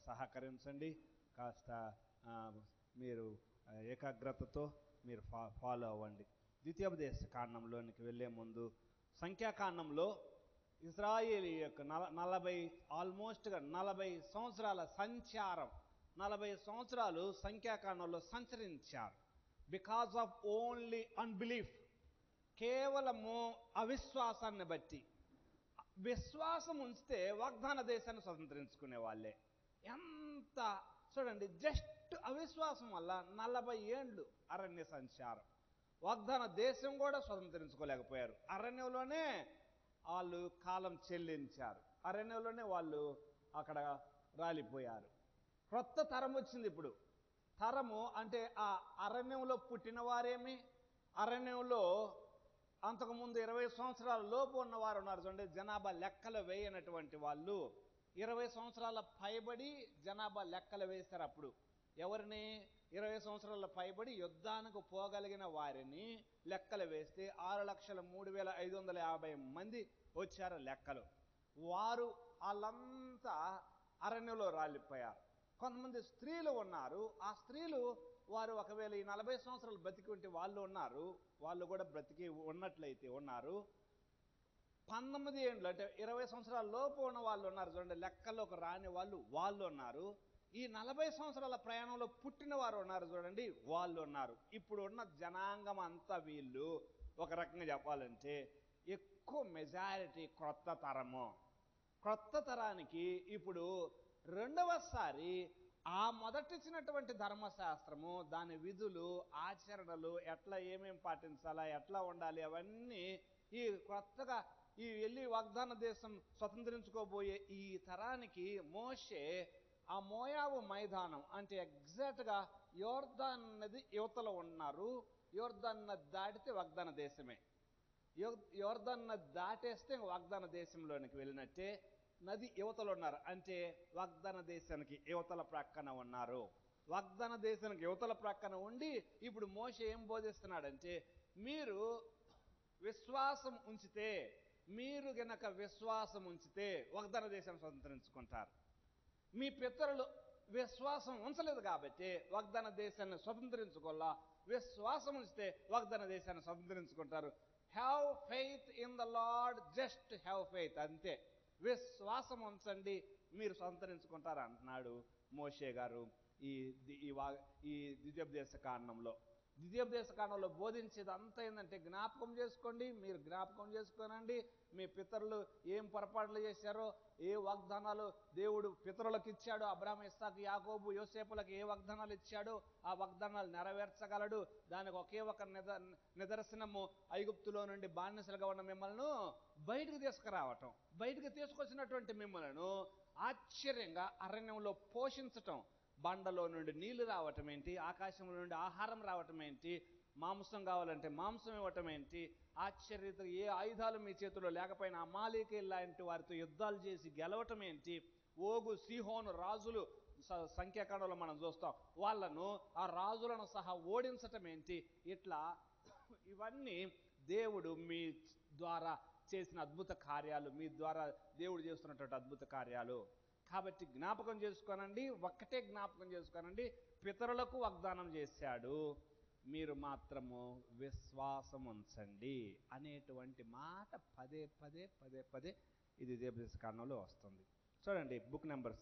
సహకరించండి. కాస్త మీరు ఏకాగ్రతతో మీరు ఫాలో అవ్వండి. ద్వితీయోపదేశ కాండంలోనికి వెళ్ళే ముందు సంఖ్యాకాండంలో ఇశ్రాయేలు యొక్క 40 సంవత్సరాల సంచారం, 40 సంవత్సరాలు సంఖ్యాకాండంలో సంచరించారు. బికాజ్ ఆఫ్ ఓన్లీ అన్బిలీఫ్, కేవలము అవిశ్వాసాన్ని బట్టి. విశ్వాసం ఉంచితే వాగ్దాన దేశాన్ని స్వతంత్రించుకునే వాళ్ళే. ఎంత చూడండి, జస్ట్ అవిశ్వాసం వల్ల 40 ఏండ్లు అరణ్య సంచారం. వాగ్దాన దేశం కూడా స్వతంత్రించుకోలేకపోయారు. అరణ్యంలోనే వాళ్ళు కాలం చెల్లించారు. అరణ్యంలోనే వాళ్ళు అక్కడ రాలిపోయారు. క్రొత్త తరం వచ్చింది ఇప్పుడు. తరము అంటే ఆ అరణ్యంలో పుట్టిన వారేమి, అరణ్యంలో అంతకుముందు 20 సంవత్సరాల లోపు ఉన్నవారు ఉన్నారు. చూడండి, జనాభా లెక్కలు వేయనటువంటి వాళ్ళు 20 సంవత్సరాల పైబడి జనాభా లెక్కలు వేశారు. అప్పుడు ఎవరిని? 20 సంవత్సరాల పైబడి యుద్ధానికి పోగలిగిన వారిని లెక్కలు వేస్తే 6,03,550 మంది వచ్చారు లెక్కలు. వాళ్ళంతా అరణ్యంలో రాలిపోయారు. కొంతమంది స్త్రీలు ఉన్నారు. ఆ స్త్రీలు వారు ఒకవేళ ఈ 40 సంవత్సరాలు బ్రతికి ఉంటే వాళ్ళు ఉన్నారు, వాళ్ళు కూడా బ్రతికి ఉన్నట్లయితే ఉన్నారు. 19 ఏండ్లు అంటే 20 సంవత్సరాల లోపు ఉన్న వాళ్ళు ఉన్నారు. చూడండి, లెక్కల్లోకి రాని వాళ్ళు ఉన్నారు. ఈ 40 సంవత్సరాల ప్రయాణంలో పుట్టిన వారు ఉన్నారు. చూడండి, వాళ్ళు ఉన్నారు. ఇప్పుడు ఉన్న జనాంగం అంతా వీళ్ళు ఒక రకంగా చెప్పాలంటే ఎక్కువ మెజారిటీ క్రొత్త తరము. క్రొత్త తరానికి ఇప్పుడు రెండవసారి ఆ మొదటిచ్చినటువంటి ధర్మశాస్త్రము, దాని విధులు, ఆచరణలు, ఎట్లా ఏమేమి పాటించాలా, ఎట్లా ఉండాలి, అవన్నీ ఈ కొత్తగా ఈ వెళ్ళి వాగ్దాన దేశం స్వతంత్రించుకోబోయే ఈ తరానికి మోషే ఆ మోయాబు మైదానం అంటే ఎగ్జాక్ట్గా యోర్దాన్ నది యువతలో ఉన్నారు. యోర్దాన్ నది దాటితే వాగ్దాన దేశమే. యోర్దాన్ నది దాటేస్తే వాగ్దాన దేశంలోనికి వెళ్ళినట్టే. నది యువతలో ఉన్నారు అంటే వాగ్దాన దేశానికి యువతల ప్రక్కన ఉన్నారు. వాగ్దాన దేశానికి యువతల ప్రక్కన ఉండి ఇప్పుడు మోషే ఏం బోధిస్తున్నాడంటే, మీరు విశ్వాసం ఉంచితే, మీరు గనక విశ్వాసం ఉంచితే వాగ్దాన దేశాన్ని స్వతంత్రించుకుంటారు. మీ పితరులు విశ్వాసం ఉంచలేదు కాబట్టి వాగ్దాన దేశాన్ని స్వతంత్రించుకోవాలా. విశ్వాసం ఉంచితే వాగ్దాన దేశాన్ని స్వతంత్రించుకుంటారు. Have faith in the Lord, just have faith, అంతే. విశ్వాసం ఉంచండి, మీరు స్వతంత్రించుకుంటారు అంటున్నాడు మోషే గారు ఈ ద్వితీయోపదేశ కాండంలో. ద్వితీయోపదేశ కాండంలో బోధించేది అంతా ఏంటంటే, జ్ఞాపకం చేసుకోండి, మీరు జ్ఞాపకం చేసుకోనండి. మీ పితరులు ఏం పొరపాట్లు చేశారో, ఏ వాగ్దానాలు దేవుడు పితరులకు ఇచ్చాడో, అబ్రాహాము, ఇస్సాకు, యాకోబు, యోసేపులకు ఏ వాగ్దానాలు ఇచ్చాడో ఆ వాగ్దానాలు నెరవేర్చగలడు. దానికి ఒకే ఒక నిదర్శనము ఐగుప్తులో నుండి బానిసలుగా ఉన్న మిమ్మల్ని బయటకు తీసుకురావటం. బయటకు తీసుకొచ్చినటువంటి మిమ్మల్ని ఆశ్చర్యంగా అరణ్యంలో పోషించటం. బండలో నుండి నీళ్లు రావటం ఏంటి, ఆకాశంలో నుండి ఆహారం రావటం ఏంటి, మాంసం కావాలంటే మాంసం ఇవ్వటం ఏంటి, ఆశ్చర్యత ఏ ఆయుధాలు మీ చేతిలో లేకపోయినా అమాలేకీ లాంటి వారితో యుద్ధాలు చేసి గెలవటం ఏంటి, ఓగు సీహోను రాజులు సంఖ్యాకాండంలో మనం చూస్తాం, వాళ్ళను ఆ రాజులను సహా ఓడించటం ఏంటి, ఇట్లా ఇవన్నీ దేవుడు మీ ద్వారా చేసిన అద్భుత కార్యాలు, మీ ద్వారా దేవుడు చేస్తున్నటువంటి అద్భుత కార్యాలు. కాబట్టి జ్ఞాపకం చేసుకోనండి, ఒక్కటే జ్ఞాపకం చేసుకోనండి, పితరులకు వాగ్దానం చేశాడు, మీరు మాత్రము విశ్వాసం ఉంచండి అనేటువంటి మాట పదే పదే పదే పదే ఇది ద్వితీయోపదేశ కాండంలో వస్తుంది. చూడండి, బుక్ నెంబర్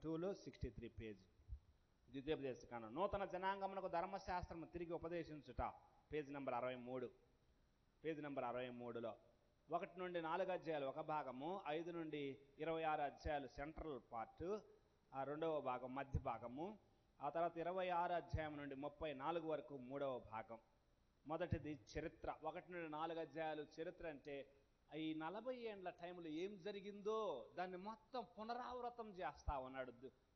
2లో 63 పేజ్, ద్వితీయోపదేశ కాండం. నూతన జనాంగమునకు ధర్మశాస్త్రము తిరిగి ఉపదేశించుట, పేజ్ నెంబర్ 63. పేజ్ నెంబర్ 63లో 1 నుండి 4 అధ్యాయాలు ఒక భాగము, 5 నుండి 26 అధ్యాయాలు సెంట్రల్ పార్ట్, ఆ రెండవ భాగం మధ్య భాగము, ఆ తర్వాత 26 అధ్యాయం నుండి 34 వరకు మూడవ భాగం. మొదటిది చరిత్ర. 1 నుండి 4 అధ్యాయాలు చరిత్ర అంటే ఈ 40 ఏండ్ల టైంలో ఏం జరిగిందో దాన్ని మొత్తం పునరావృతం చేస్తా ఉన్నాడు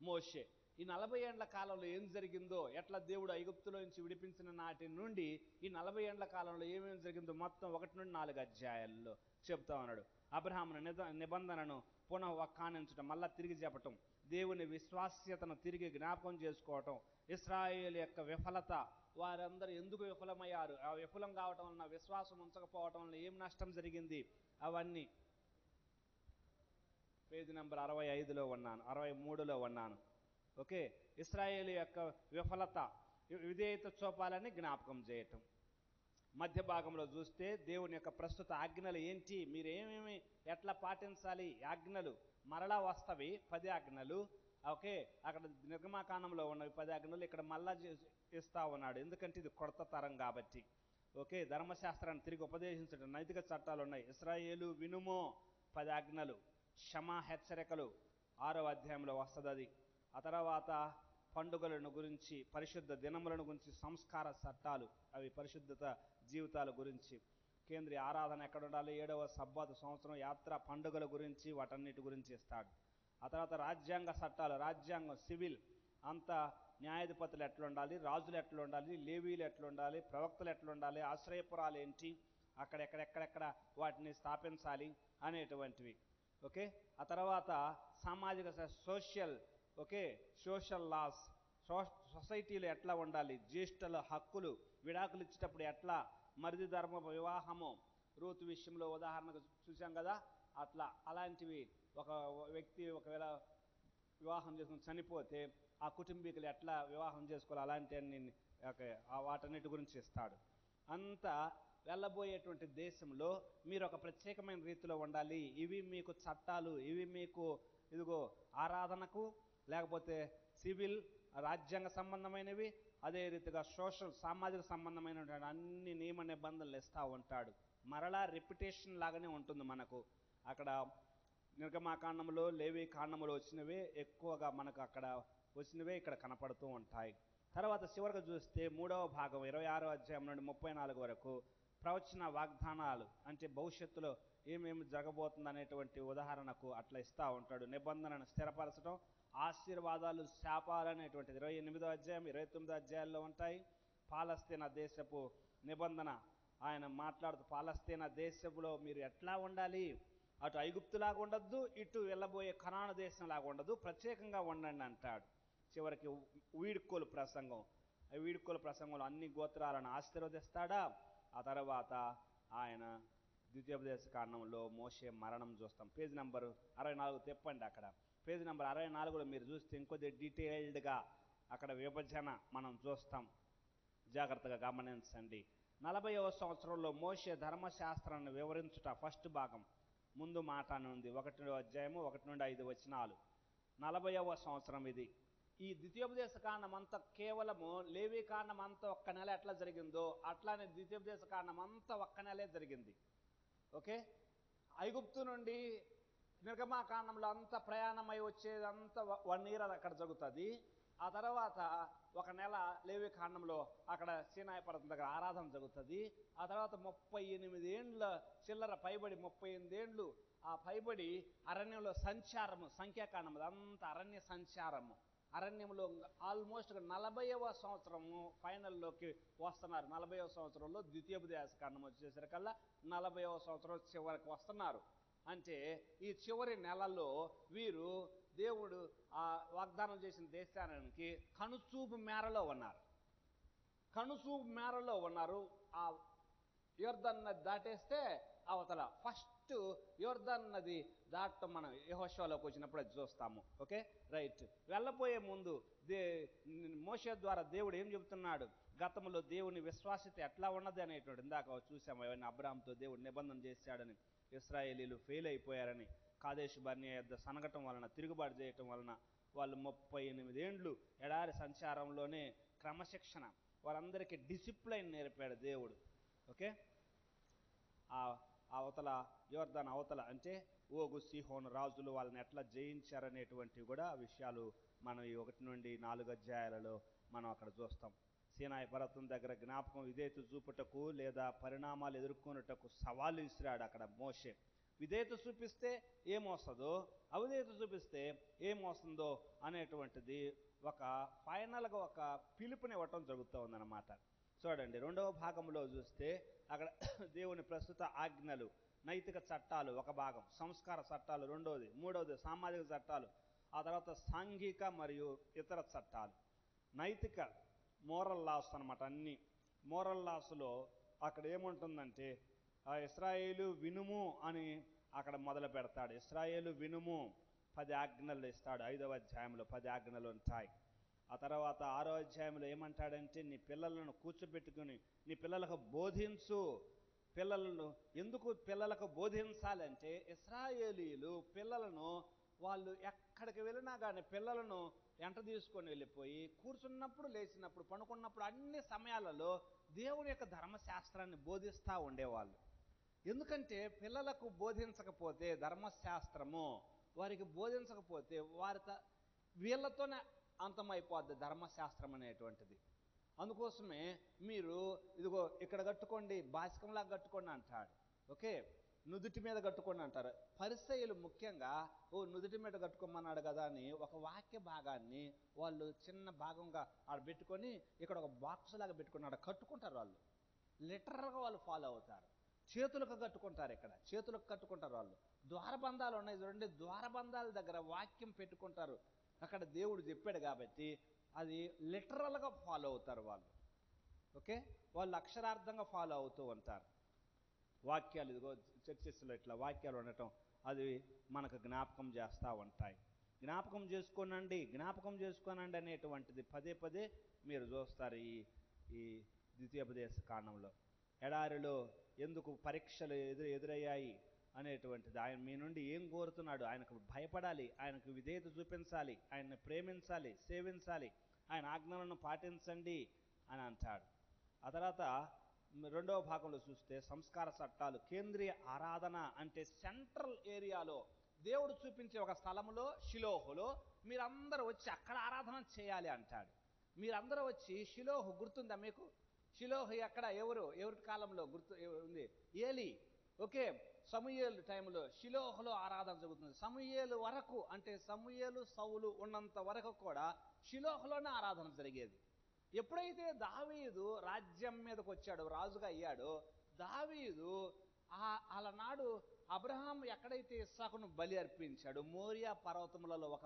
మోషే. ఈ 40 ఏండ్ల కాలంలో ఏం జరిగిందో, ఎట్లా దేవుడు ఐగుప్తులో నుంచి విడిపించిన నాటి నుండి ఈ 40 ఏండ్ల కాలంలో ఏమేమి జరిగిందో మొత్తం 1 నుండి 4 అధ్యాయాల్లో చెప్తా ఉన్నాడు. అబ్రహామును నిబంధనను పునః వక్కానించడం, మళ్ళా తిరిగి చెప్పటం, దేవుని విశ్వాస్యతను తిరిగి జ్ఞాపకం చేసుకోవటం, ఇశ్రాయేలు యొక్క విఫలత, వారందరూ ఎందుకు విఫలమయ్యారు, ఆ విఫలం కావటం వలన, విశ్వాసం ఉంచకపోవటం వలన ఏం నష్టం జరిగింది, అవన్నీ పేజీ నెంబర్ 65లో ఉన్నాను, 63లో ఉన్నాను. ఓకే, ఇశ్రాయేలు యొక్క విఫలత, విధేయత చూపాలని జ్ఞాపకం చేయటం. మధ్య భాగంలో చూస్తే దేవుని యొక్క ప్రస్తుత ఆజ్ఞలు ఏంటి, మీరేమేమి ఎట్లా పాటించాలి, ఆజ్ఞలు మరలా వస్తవి 10 ఆజ్ఞలు. ఓకే, అక్కడ నిర్గమాకాండంలో ఉన్నవి 10 ఆజ్ఞలు, ఇక్కడ మళ్ళా ఇస్తా ఉన్నాడు, ఎందుకంటే ఇది కొత్త తరం కాబట్టి. ఓకే, ధర్మశాస్త్రాన్ని తిరిగి ఉపదేశించడం, నైతిక చట్టాలు ఉన్నాయి. ఇశ్రాయేలు వినుమో 10 ఆజ్ఞలు, క్షమా హెచ్చరికలు 6వ అధ్యాయంలో వస్తుంది అది. ఆ తర్వాత పండుగలను గురించి, పరిశుద్ధ దినములను గురించి, సంస్కార చట్టాలు, అవి పరిశుద్ధత జీవితాల గురించి, కేంద్రీయ ఆరాధన ఎక్కడ ఉండాలి, 7వ సబ్బాతు సంవత్సరం, యాత్ర, పండుగల గురించి, వాటన్నిటి గురించి ఇస్తాడు. ఆ తర్వాత రాజ్యాంగ చట్టాలు, రాజ్యాంగం, సివిల్ అంతా, న్యాయాధిపతులు ఎట్లా ఉండాలి, రాజులు ఎట్లా ఉండాలి, లేవీలు ఎట్లా ఉండాలి, ప్రవక్తలు ఎట్లా ఉండాలి, ఆశ్రయపురాలు ఏంటి, అక్కడెక్కడెక్కడెక్కడ వాటిని స్థాపించాలి అనేటువంటివి. ఓకే, ఆ తర్వాత సామాజిక సోషల్, ఓకే, సోషల్ లాస్, సొసైటీలు ఎట్లా ఉండాలి, జ్యేష్ఠుల హక్కులు, విడాకులు ఇచ్చేటప్పుడు ఎట్లా, మరిది ధర్మ వివాహము, రూతు విషయంలో ఉదాహరణకు చూసాం కదా, అట్లా అలాంటివి. ఒక వ్యక్తి ఒకవేళ వివాహం చేసుకుని చనిపోతే ఆ కుటుంబీకులు ఎట్లా వివాహం చేసుకోవాలి, అలాంటివన్నీ వాటన్నిటి గురించి ఇస్తాడు. అంతా వెళ్ళబోయేటువంటి దేశంలో మీరు ఒక ప్రత్యేకమైన రీతిలో ఉండాలి, ఇవి మీకు చట్టాలు, ఇవి మీకు ఇదిగో ఆరాధనకు, లేకపోతే సివిల్ రాజ్యాంగ సంబంధమైనవి, అదే రీతిగా సోషల్ సామాజిక సంబంధమైన అన్ని నియమ నిబంధనలు ఇస్తూ ఉంటాడు. మరలా రిపిటేషన్ లాగానే ఉంటుంది మనకు. అక్కడ నిర్గమాకాండంలో, లేవి కాండంలో వచ్చినవే ఎక్కువగా మనకు అక్కడ వచ్చినవే ఇక్కడ కనపడుతూ ఉంటాయి. తర్వాత చివరికి చూస్తే 3వ భాగం 26వ అధ్యాయం నుండి 34 వరకు ప్రవచన వాగ్దానాలు, అంటే భవిష్యత్తులో ఏమేమి జరగబోతుంది అనేటువంటి ఉదాహరణకు అట్లా ఇస్తూ ఉంటాడు. నిబంధనను స్థిరపరచడం, ఆశీర్వాదాలు, శాపాలు అనేటువంటిది 28వ అధ్యాయం 29వ అధ్యాయాల్లో ఉంటాయి. పాలస్తీనా దేశపు నిబంధన ఆయన మాట్లాడుతూ, పాలస్తీనా దేశంలో మీరు ఎట్లా ఉండాలి, అటు ఐగుప్తులాగా ఉండద్దు, ఇటు వెళ్ళబోయే కనాను దేశంలాగా ఉండదు, ప్రత్యేకంగా ఉండండి అంటాడు. చివరికి వీడ్కోలు ప్రసంగం, వీడ్కోలు ప్రసంగంలో అన్ని గోత్రాలను ఆశీర్వదిస్తాడా. ఆ తర్వాత ఆయన ద్వితీయోపదేశ కాండంలో మోషే మరణం చూస్తాం. పేజీ నెంబర్ 64 తిప్పండి. అక్కడ పేజీ నెంబర్ 64లో మీరు చూస్తే ఇంకొద్ది డీటెయిల్డ్గా అక్కడ విభజన మనం చూస్తాం, జాగ్రత్తగా గమనించండి. 40వ సంవత్సరంలో మోషే ధర్మశాస్త్రాన్ని వివరించుట, ఫస్ట్ భాగం ముందు మాట అని ఉంది, 1వ అధ్యాయము 1 నుండి 5 వచనాలు. 40వ సంవత్సరం ఇది. ఈ ద్వితీయోపదేశ కాండం అంతా కేవలము లేవీ కాండం అంతా 1 నెల ఎట్లా జరిగిందో అట్లానే ద్వితీయోపదేశ కాండం అంతా 1 నెలే జరిగింది. ఓకే, ఐగుప్తు నుండి నిర్గమాకాండంలో అంతా ప్రయాణమై వచ్చేదంతా 1 year అక్కడ జరుగుతుంది. ఆ తర్వాత 1 నెల లేవి కాండంలో అక్కడ సీనాయి పర్వతం దగ్గర ఆరాధన జరుగుతుంది. ఆ తర్వాత 38 ఏండ్ల చిల్లర పైబడి 38 ఏండ్లు ఆ పైబడి అరణ్యంలో సంచారము, సంఖ్యాకాండం అంతా అరణ్య సంచారము, అరణ్యంలో ఆల్మోస్ట్ 40వ సంవత్సరము ఫైనల్లోకి వస్తున్నారు. 40వ సంవత్సరంలో ద్వితీయోపదేశ కాండం వచ్చేసరికల్లా 40వ సంవత్సరం చివరికి వస్తున్నారు. అంటే ఈ చివరి నెలలో వీరు దేవుడు ఆ వాగ్దానం చేసిన దేశానికి కనుచూపు మేరలో ఉన్నారు, కనుచూపు మేరలో ఉన్నారు. ఆ యోర్దాను నది దాటేస్తే అవతల ఫస్ట్ యోర్దాను నది దాటం మనం యెహోషువలోకి వచ్చినప్పుడు అది చూస్తాము. Okay, right. వెళ్ళబోయే ముందు మోషే ద్వారా దేవుడు ఏం చెబుతున్నాడు, గతంలో దేవుని విశ్వాసత ఎట్లా ఉన్నది అనేటువంటి ఇందాక చూసాము. అవన్నీ అబ్రాహాముతో దేవుడు నిబంధన చేశాడని, ఇశ్రాయేలీలు ఫెయిల్ అయిపోయారని, కాదేషు బర్నియా యొద్ద సనగటం వలన, తిరుగుబాటు చేయటం వలన వాళ్ళు 38 ఏండ్లు ఎడారి సంచారంలోనే క్రమశిక్షణ, వారందరికీ డిసిప్లైన్ నేర్పాడు దేవుడు. ఓకే, ఆ అవతల యోర్దాను అవతల అంటే ఓగు సీహోను రాజులు వాళ్ళని ఎట్లా జయించారనేటువంటివి కూడా విషయాలు మనం ఈ 1 నుండి 4 అధ్యాయాలలో మనం అక్కడ చూస్తాం. సీనాయి పర్వతం దగ్గర జ్ఞాపకం విధేయత చూపుటకు లేదా పరిణామాలు ఎదుర్కొనుటకు సవాలు విసిరాడు అక్కడ మోషే. విధేయత చూపిస్తే ఏమొస్తుందో, అవిధేయత చూపిస్తే ఏమొస్తుందో అనేటువంటిది ఒక ఫైనల్గా ఒక పిలుపునివ్వటం జరుగుతూ ఉందన్నమాట. చూడండి, 2వ భాగంలో చూస్తే అక్కడ దేవుని ప్రస్తుత ఆజ్ఞలు, నైతిక చట్టాలు ఒక భాగం, సంస్కార చట్టాలు రెండవది, మూడవది సామాజిక చట్టాలు, ఆ తర్వాత సాంఘిక మరియు ఇతర చట్టాలు, నైతిక మోరల్ లాస్ అనమాట. అన్ని మోరల్ లాస్లో అక్కడ ఏముంటుందంటే, ఆ ఇశ్రాయేలు వినుము అని అక్కడ మొదలు పెడతాడు. ఇశ్రాయేలు వినుము, 10 ఆజ్ఞలు ఇస్తాడు. 5వ అధ్యాయంలో 10 ఆజ్ఞలు ఉంటాయి. ఆ తర్వాత 6వ అధ్యాయంలో ఏమంటాడంటే, నీ పిల్లలను కూర్చోబెట్టుకుని నీ పిల్లలకు బోధించు. పిల్లలను ఎందుకు పిల్లలకు బోధించాలంటే, ఇశ్రాయేలీయులు పిల్లలను వాళ్ళు ఎక్కడికి వెళ్ళినా కానీ పిల్లలను వెంట తీసుకొని వెళ్ళిపోయి కూర్చున్నప్పుడు, లేచినప్పుడు, పడుకున్నప్పుడు అన్ని సమయాలలో దేవుని యొక్క ధర్మశాస్త్రాన్ని బోధిస్తూ ఉండేవాళ్ళు. ఎందుకంటే పిల్లలకు బోధించకపోతే ధర్మశాస్త్రము వారికి బోధించకపోతే వీళ్ళతోనే అంతమైపోద్ది ధర్మశాస్త్రం అనేటువంటిది. అందుకోసమే మీరు ఇదిగో ఇక్కడ కట్టుకోండి, బాసికంలాగా కట్టుకోండి అంటాడు. ఓకే, నుదుటి మీద కట్టుకోండి అంటారు. పరిసయ్యులు ముఖ్యంగా నుదుటి మీద కట్టుకోమన్నాడు కదా అని ఒక వాక్య భాగాన్ని వాళ్ళు చిన్న భాగంగా ఆడ పెట్టుకొని ఇక్కడ ఒక బాక్స్ లాగా పెట్టుకుని ఆడ కట్టుకుంటారు. వాళ్ళు లిటరల్గా వాళ్ళు ఫాలో అవుతారు. చేతులకు కట్టుకుంటారు, ఇక్కడ చేతులకు కట్టుకుంటారు. వాళ్ళు ద్వారబంధాలు ఉన్నాయి చూడండి, ద్వారబంధాల దగ్గర వాక్యం పెట్టుకుంటారు. అక్కడ దేవుడు చెప్పాడు కాబట్టి అది లిటరల్గా ఫాలో అవుతారు వాళ్ళు. ఓకే, వాళ్ళు అక్షరార్థంగా ఫాలో అవుతూ ఉంటారు. వాక్యాలు ఇదిగో చర్చెస్లో ఇట్లా వాక్యాలు ఉండటం అది మనకు జ్ఞాపకం చేస్తూ ఉంటాయి. జ్ఞాపకం చేసుకోనండి అనేటువంటిది పదే పదే మీరు చూస్తారు ఈ ద్వితీయోపదేశ కాండంలో. ఎడారిలో ఎందుకు పరీక్షలు ఎదురయ్యాయి అనేటువంటిది, ఆయన మీ నుండి ఏం కోరుతున్నాడు, ఆయనకు భయపడాలి, ఆయనకు విధేయత చూపించాలి, ఆయన్ని ప్రేమించాలి, సేవించాలి, ఆయన ఆజ్ఞలను పాటించండి అని అంటాడు. ఆ తర్వాత 2వ భాగంలో చూస్తే సంస్కార చట్టాలు. కేంద్రీయ ఆరాధన అంటే సెంట్రల్ ఏరియాలో దేవుడు చూపించే ఒక స్థలంలో, షిలోహులో మీరందరూ వచ్చి అక్కడ ఆరాధన చేయాలి అంటాడు. మీరందరూ వచ్చి, షిలోహు గుర్తుందా మీకు? షిలోహు ఎక్కడ, ఎవరి కాలంలో గుర్తు ఉంది? ఏలి. ఓకే, సమూయేలు టైంలో షిలోహులో ఆరాధన జరుగుతుంది. సమూయేలు వరకు, అంటే సమూయేలు సౌలు ఉన్నంత వరకు కూడా షిలోహులోనే ఆరాధన జరిగేది. ఎప్పుడైతే దావీదు రాజ్యం మీదకి వచ్చాడో, రాజుగా అయ్యాడో, దావీదు అలనాడు అబ్రహాం ఎక్కడైతే ఇస్సాకును బలి అర్పించాడు, మోరియా పర్వతములలో ఒక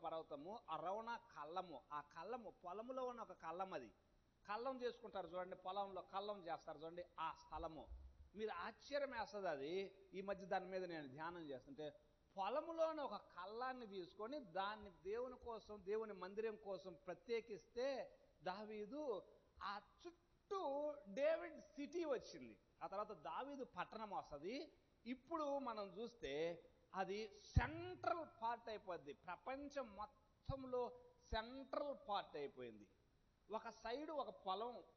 పర్వతము, అరౌనా కళ్ళము. ఆ కళ్ళము పొలంలో ఉన్న ఒక కళ్ళం, అది కళ్ళం చేసుకుంటారు చూడండి, పొలంలో కళ్ళం చేస్తారు చూడండి, ఆ స్థలము. మీరు ఆశ్చర్యం వేస్తుంది. అది ఈ మధ్య దాని మీద నేను ధ్యానం చేస్తుంటే, పొలంలోని ఒక కళ్ళాన్ని తీసుకొని దాన్ని దేవుని కోసం, దేవుని మందిరం కోసం ప్రత్యేకిస్తే దావీదు ఆ చుట్టూ డేవిడ్ సిటీ వచ్చింది. ఆ తర్వాత దావీదు పట్టణం వస్తుంది. ఇప్పుడు మనం చూస్తే అది సెంట్రల్ పార్ట్ అయిపోద్ది. ప్రపంచం మొత్తంలో సెంట్రల్ పార్ట్ అయిపోయింది. ఒక సైడు ఒక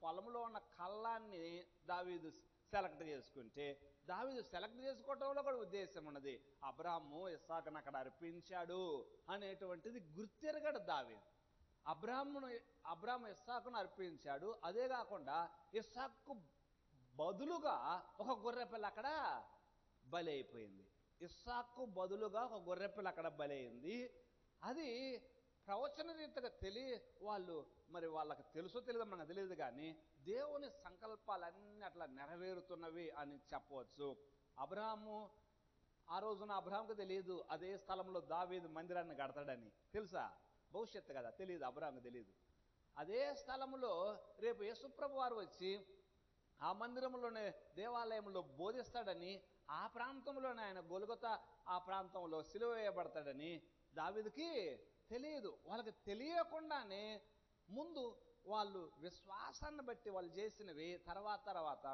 పొలంలో ఉన్న కళ్ళాన్ని దావీదు సెలెక్ట్ చేసుకుంటే, దావీదు సెలెక్ట్ చేసుకోవడంలో కూడా ఉద్దేశం ఉన్నది. అబ్రాహాము ఇస్సాకును అక్కడ అర్పించాడు అనేటువంటిది గుర్తెరగడు దావీదు. అబ్రాహాము ఇస్సాకును అర్పించాడు. అదే కాకుండా ఇస్సాకు బదులుగా ఒక గొర్రెపిల్ల అక్కడ బలి అయిపోయింది. ఇస్సాకు బదులుగా ఒక గొర్రెపిల్ల అక్కడ బలి అయింది. అది ప్రవచన రీతిగా వాళ్ళకి తెలుసో తెలియదో మనకు తెలియదు, కానీ దేవుని సంకల్పాలన్నీ అట్లా నెరవేరుతున్నవి అని చెప్పవచ్చు. ఆ రోజున అబ్రహాముకు తెలియదు అదే స్థలంలో దావీదు మందిరాన్ని కడతాడని. తెలుసా? భవిష్యత్తు కదా, తెలియదు, అబ్రహాముకు తెలియదు. అదే స్థలంలో రేపు యేసుప్రభు వారు వచ్చి ఆ మందిరంలోనే, దేవాలయంలో బోధిస్తాడని, ఆ ప్రాంతంలోనే ఆయన గొల్గొతా ఆ ప్రాంతంలో సిలువ వేయబడతాడని దావీదుకి తెలియదు. వాళ్ళకి తెలియకుండానే ముందు వాళ్ళు విశ్వాసాన్ని బట్టి వాళ్ళు చేసినవి తర్వాత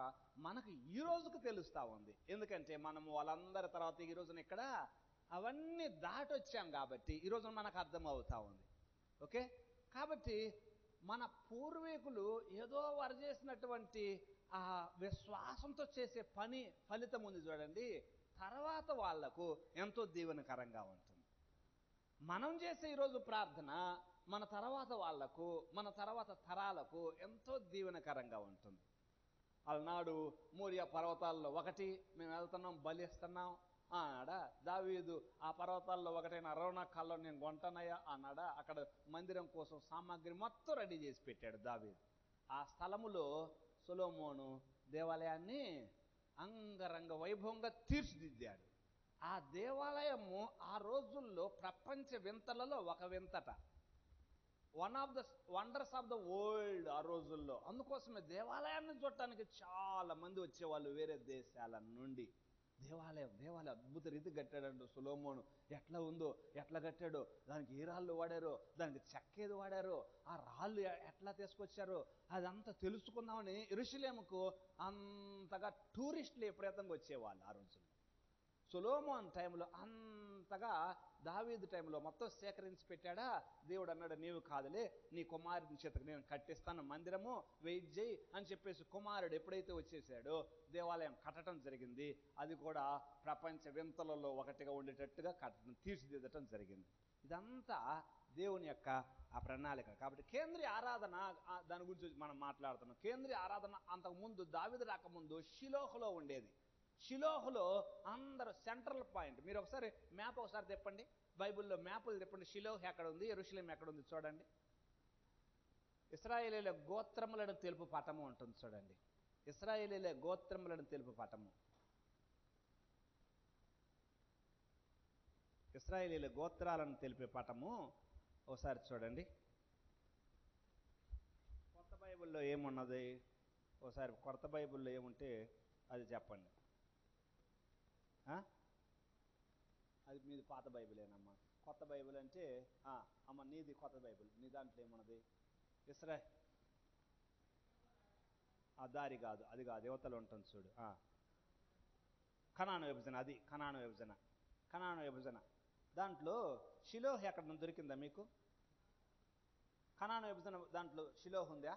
మనకు ఈ రోజుకు తెలుస్తూ ఉంది. ఎందుకంటే మనము వాళ్ళందరి తర్వాత ఈ రోజున ఇక్కడ అవన్నీ దాటొచ్చాం కాబట్టి ఈ రోజున మనకు అర్థమవుతా ఉంది. ఓకే, కాబట్టి మన పూర్వీకులు ఏదో వారు చేసినటువంటి ఆ విశ్వాసంతో చేసే పని ఫలితం ఉంది చూడండి, తర్వాత వాళ్లకు ఎంతో దీవెనకరంగా ఉంటుంది. మనం చేసే ఈరోజు ప్రార్థన మన తర్వాత వాళ్లకు, మన తర్వాత తరాలకు ఎంతో దీవెనకరంగా ఉంటుంది. అలనాడు మోరియా పర్వతాల్లో మేము వెళ్తున్నాం, బలిస్తున్నాం అన్నాడా దావీదు. ఆ పర్వతాల్లో ఒకటైన అరౌనా కళ్ళలో నేను కొంటానయ్యా అన్నాడా. అక్కడ మందిరం కోసం సామాగ్రి మొత్తం రెడీ చేసి పెట్టాడు దావీదు. ఆ స్థలములో సొలొమోను దేవాలయాన్ని అంగరంగ వైభవంగా తీర్చిదిద్దాడు. ఆ దేవాలయము ఆ రోజుల్లో ప్రపంచ వింతలలో ఒక వింతట. One of the wonders of the world ఆ రోజుల్లో. అందుకోసమే దేవాలయాన్ని చూడటానికి చాలా మంది వచ్చేవాళ్ళు వేరే దేశాల నుండి. దేవాలయం అద్భుత రీతి కట్టాడంట సొలొమోను. ఎట్లా ఉందో, ఎట్లా కట్టాడో, దానికి ఏ రాళ్ళు వాడారో, దానికి చెక్క ఏది వాడారో, ఆ రాళ్ళు ఎట్లా తీసుకొచ్చారో అదంతా తెలుసుకుందామని యెరూషలేముకు అంతగా టూరిస్టులు విపరీతంగా వచ్చేవాళ్ళు ఆ రోజుల్లో. సొలొమోన్ టైంలో అంతగా దావీదు టైంలో మొత్తం సేకరించి పెట్టాడా. దేవుడు అన్నాడు, నీవు కాదులే, నీ కుమారుని చేతకు నేను కట్టిస్తాను మందిరము, వెయిట్ చేయి అని చెప్పేసి కుమారుడు ఎప్పుడైతే వచ్చేసాడో దేవాలయం కట్టడం జరిగింది. అది కూడా ప్రపంచ వింతలలో ఒకటిగా ఉండేటట్టుగా కట్టడం, తీర్చిదిద్దటం జరిగింది. ఇదంతా దేవుని యొక్క ఆ ప్రణాళిక. కాబట్టి కేంద్రీయ ఆరాధన, దాని గురించి మనం మాట్లాడుతున్నాం. కేంద్రీయ ఆరాధన అంతకుముందు దావీదు రాకముందు షిలోహులో ఉండేది. షిలోహులో అందరూ సెంట్రల్ పాయింట్. మీరు ఒకసారి మ్యాప్ ఒకసారి తిప్పండి, బైబిల్లో మ్యాపులు తిప్పండి. షిలోహ్ ఎక్కడ ఉంది, యెరూషలేం ఎక్కడ ఉంది చూడండి. ఇశ్రాయేలీయుల గోత్రములను తెలుపు పటము ఉంటుంది చూడండి. ఇశ్రాయేలీయుల గోత్రములను తెలుపు పటము, ఇశ్రాయేలీయుల గోత్రాలను తెలిపే పటము ఒకసారి చూడండి. కొత్త బైబిల్లో ఏమున్నది, ఒకసారి కొత్త బైబిల్లో ఏముంటే అది చెప్పండి. అది మీది పాత బైబిలేనమ్మా. కొత్త బైబిల్ అంటే అమ్మ నీది కొత్త బైబిల్, నీ దాంట్లో ఏమున్నది? ఆ దారి కాదు, అది కాదు, యువతలు ఉంటుంది చూడు. కనాను విభజన, అది కనాను విభజన. కనాను విభజన దాంట్లో షిలోహ్ ఎక్కడ దొరికిందా మీకు? కనాను విభజన దాంట్లో షిలోహ్ ఉందా?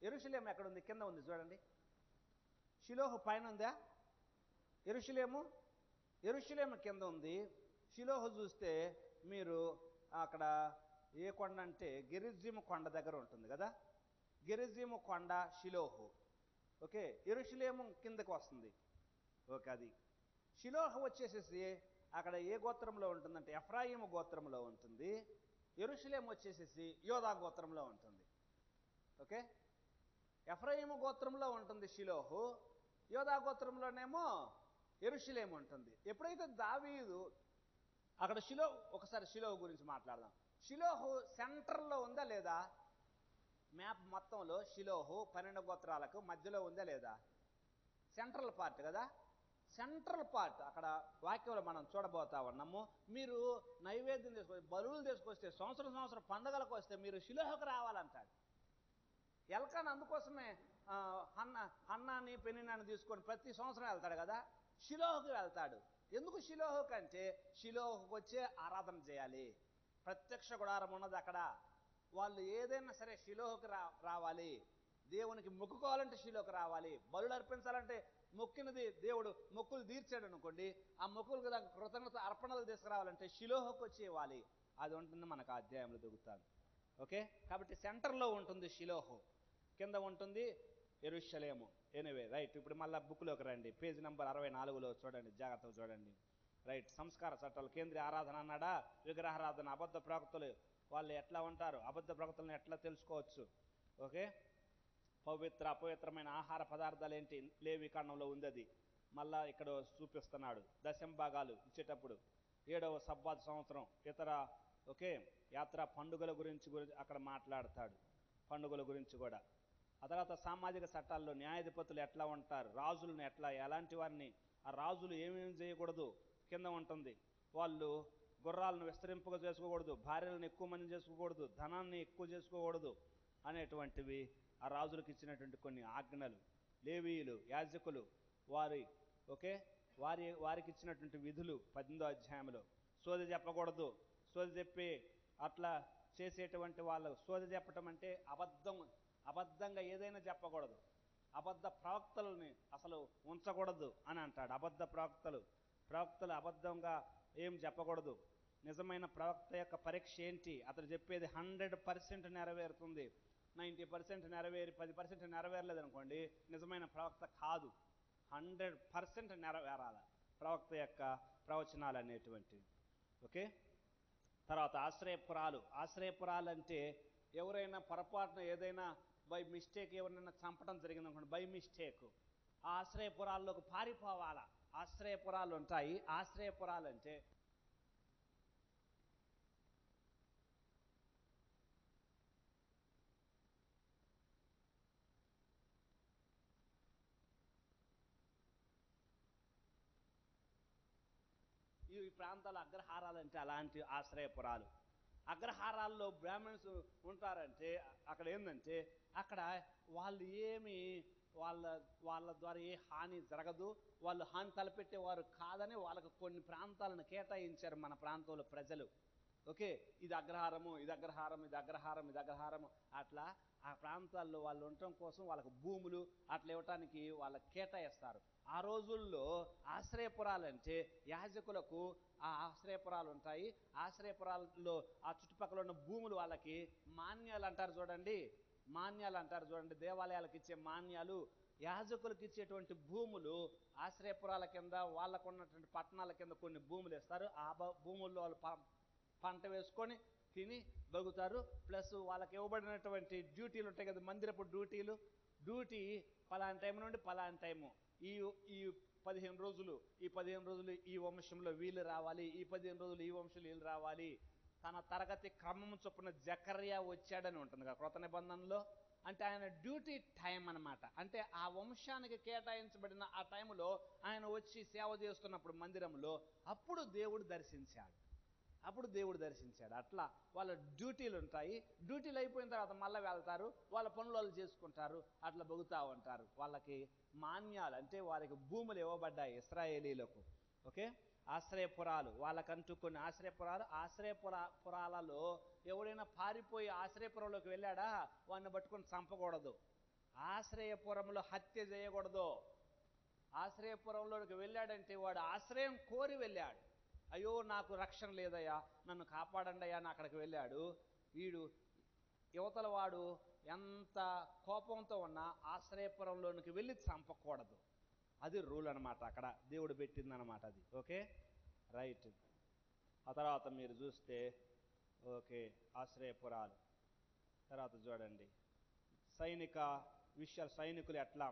యెరూషలేం ఎక్కడుంది? కింద ఉంది చూడండి. షిలోహు పైన ఉందా? యెరూషలేము కింద ఉంది. షిలోహు చూస్తే మీరు అక్కడ ఏ కొండ అంటే గెరిజీము కొండ దగ్గర ఉంటుంది కదా. గెరిజీము కొండ షిలోహు. ఓకే, యెరూషలేము కిందకు వస్తుంది. ఓకే, అది షిలోహు వచ్చేసేసి అక్కడ ఏ గోత్రంలో ఉంటుందంటే ఎఫ్రాయిము గోత్రంలో ఉంటుంది. యెరూషలేము వచ్చేసేసి యోదా గోత్రంలో ఉంటుంది. ఓకే, ఎఫ్రాయిము గోత్రంలో ఉంటుంది షిలోహు, యోదా గోత్రంలోనేమో యెరూషలేము ఉంటుంది. ఎప్పుడైతే దావీదు అక్కడ ఒకసారి షిలోహు గురించి మాట్లాడదాం. షిలోహు సెంటర్లో ఉందా లేదా? మ్యాప్ మొత్తంలో షిలోహు 12 గోత్రాలకు మధ్యలో ఉందా లేదా? సెంట్రల్ పార్ట్ కదా. సెంట్రల్ పార్ట్ అక్కడ వాక్యంలో మనం చూడబోతా ఉన్నాము. మీరు నైవేద్యం తీసుకొస్తే, బలులు తీసుకొస్తే, సంవత్సరం పండుగలకు వస్తే మీరు షిలోహుకు రావాలంటాడు. ఎల్కానా అందుకోసమే హన్నాని పెనిన్నాని తీసుకొని ప్రతి సంవత్సరం వెళ్తాడు కదా, షిలోహుకు వెళ్తాడు. ఎందుకు షిలోహుకు అంటే షిలోహుకు వచ్చే ఆరాధన చేయాలి. ప్రత్యక్ష గుడారం ఉన్నది అక్కడ. వాళ్ళు ఏదైనా సరే షిలోహుకు రావాలి. దేవునికి మొక్కుకోవాలంటే షిలోహుకు రావాలి. బలులు అర్పించాలంటే మొక్కినది దేవుడు మొక్కులు తీర్చాడు అనుకోండి, ఆ మొక్కులకు కృతజ్ఞత అర్పణలు తీసుకురావాలంటే షిలోహుకు వచ్చి ఇవ్వాలి. అది ఉంటుంది మనకు ఆ అధ్యాయంలో దొరుకుతాను. ఓకే, కాబట్టి సెంటర్లో ఉంటుంది షిలోహు, కింద ఉంటుంది యెరూషలేము. Anyway right. ఇప్పుడు మళ్ళీ బుక్లోకి రండి, పేజ్ నెంబర్ 64లో చూడండి, జాగ్రత్తగా చూడండి. రైట్, సంస్కార చట్టాలు. కేంద్రీయ ఆరాధన అన్నాడా? విగ్రహారాధన, అబద్ధ ప్రవక్తలు వాళ్ళు ఎట్లా ఉంటారు, అబద్ధ ప్రవక్తలను ఎట్లా తెలుసుకోవచ్చు? ఓకే, అపవిత్రమైన ఆహార పదార్థాలు ఏంటి? లేవి కాండంలో ఉంది అది. మళ్ళా ఇక్కడ చూపిస్తున్నాడు. దశంభాగాలు ఇచ్చేటప్పుడు 7వ సబ్బాతు సంవత్సరం, ఇతర యాత్రా పండుగల గురించి అక్కడ మాట్లాడతాడు. పండుగల గురించి కూడా. ఆ తర్వాత సామాజిక చట్టాల్లో న్యాయాధిపతులు ఎట్లా ఉంటారు, రాజులను ఎలాంటి వారిని, ఆ రాజులు ఏమేమి చేయకూడదు కింద ఉంటుంది. వాళ్ళు గుర్రాలను విస్తరింపగా చేసుకోకూడదు, భార్యలను ఎక్కువ మంది చేసుకోకూడదు, ధనాన్ని ఎక్కువ చేసుకోకూడదు అనేటువంటివి ఆ రాజులకు ఇచ్చినటువంటి కొన్ని ఆజ్ఞలు. లేవీయులు, యాజకులు వారికి ఇచ్చినటువంటి విధులు 18వ అధ్యాయంలో. సోది చెప్పకూడదు. సోది చెప్పి అట్లా చేసేటువంటి వాళ్ళు, సోది చెప్పటం అంటే అబద్ధంగా ఏదైనా చెప్పకూడదు. అబద్ధ ప్రవక్తలని అసలు ఉంచకూడదు అని అంటాడు. అబద్ధ ప్రవక్తలు అబద్ధంగా ఏం చెప్పకూడదు. నిజమైన ప్రవక్త యొక్క పరీక్ష ఏంటి? అతను చెప్పేది 100% నెరవేరుతుంది. 90% నెరవేరి 10% నెరవేరలేదనుకోండి, నిజమైన ప్రవక్త కాదు. 100% నెరవేరాల ప్రవక్త యొక్క ప్రవచనాలు అనేటువంటివి. ఓకే, తర్వాత ఆశ్రయపురాలు అంటే ఎవరైనా పొరపాటున ఏదైనా బై మిస్టేక్ ఎవరినైనా చంపడం జరిగిందనుకోండి, బై మిస్టేక్ ఆ ఆశ్రయపురాల్లోకి పారిపోవాలా. ఆశ్రయపురాలు ఉంటాయి. ఆశ్రయపురాలు అంటే ప్రాంతాల అగ్రహారాలంటే అలాంటి ఆశ్రయపురాలు. అగ్రహారాల్లో బ్రాహ్మణ్స్ ఉంటారంటే అక్కడ ఏంటంటే అక్కడ వాళ్ళు ఏమి వాళ్ళ వాళ్ళ ద్వారా ఏ హాని జరగదు, వాళ్ళు హాని తలపెట్టేవారు కాదని వాళ్ళకు కొన్ని ప్రాంతాలను కేటాయించారు మన ప్రాంతంలో ప్రజలు. ఓకే, ఇది అగ్రహారము, ఇది అగ్రహారం, ఇది అగ్రహారం, ఇది అగ్రహారము, అట్లా ఆ ప్రాంతాల్లో వాళ్ళు ఉండటం కోసం వాళ్ళకు భూములు అట్లా ఇవ్వటానికి వాళ్ళకి కేటాయిస్తారు. ఆ రోజుల్లో ఆశ్రయపురాలంటే యాజకులకు ఆ ఆశ్రయపురాలు ఉంటాయి. ఆశ్రయపురాల్లో ఆ చుట్టుపక్కల ఉన్న భూములు వాళ్ళకి మాన్యాలు అంటారు చూడండి, మాన్యాలు అంటారు చూడండి, దేవాలయాలకు ఇచ్చే మాన్యాలు, యాజకులకు ఇచ్చేటువంటి భూములు ఆశ్రయపురాల కింద వాళ్ళకు ఉన్నటువంటి పట్టణాల కింద కొన్ని భూములు ఇస్తారు. ఆ భూముల్లో వాళ్ళు పంట వేసుకొని తిని బతుకుతారు. ప్లస్ వాళ్ళకి ఇవ్వబడినటువంటి డ్యూటీలు ఉంటాయి కదా, మందిరపు డ్యూటీలు, డ్యూటీ పలానా టైం నుండి పలానా టైము, ఈ ఈ 15 రోజులు, ఈ 15 రోజులు ఈ వంశంలో వీళ్ళు రావాలి, ఈ 15 రోజులు ఈ వంశంలో వీళ్ళు రావాలి. తన తరగతి క్రమం చొప్పున జకర్యా వచ్చాడని ఉంటుంది కదా క్రొత్త నిబంధనలో. అంటే ఆయన డ్యూటీ టైం అనమాట. అంటే ఆ వంశానికి కేటాయించబడిన ఆ టైంలో ఆయన వచ్చి సేవ చేస్తున్నప్పుడు మందిరంలో అప్పుడు దేవుడు దర్శించాడు. అట్లా వాళ్ళ డ్యూటీలు ఉంటాయి. డ్యూటీలు అయిపోయిన తర్వాత మళ్ళీ వెళ్తారు, వాళ్ళ పనులు వాళ్ళు చేసుకుంటారు, అట్లా బతుకుతూ ఉంటారు. వాళ్ళకి మాన్యాలు అంటే వారికి భూములు ఇవ్వబడ్డాయి ఇశ్రాయేలీలకు. ఓకే, ఆశ్రయపురాలు వాళ్ళకంటూ కొన్ని ఆశ్రయపురాలలో ఎవడైనా పారిపోయి ఆశ్రయపురంలోకి వెళ్ళాడా వాడిని పట్టుకొని చంపకూడదు, ఆశ్రయపురంలో హత్య చేయకూడదు. ఆశ్రయపురంలోకి వెళ్ళాడంటే వాడు ఆశ్రయం కోరి వెళ్ళాడు, అయ్యో నాకు రక్షణ లేదయ్యా నన్ను కాపాడండి అయ్యా అని అక్కడికి వెళ్ళాడు. వీడు యువతల వాడు ఎంత కోపంతో ఉన్నా ఆశ్రయపురంలోనికి వెళ్ళి చంపకూడదు. అది రూల్ అనమాట, అక్కడ దేవుడు పెట్టిందనమాట అది. Okay, right. ఆ తర్వాత మీరు చూస్తే ఓకే ఆశ్రయపురాలు తర్వాత చూడండి సైనిక విషయాలు, సైనికులు ఎట్లా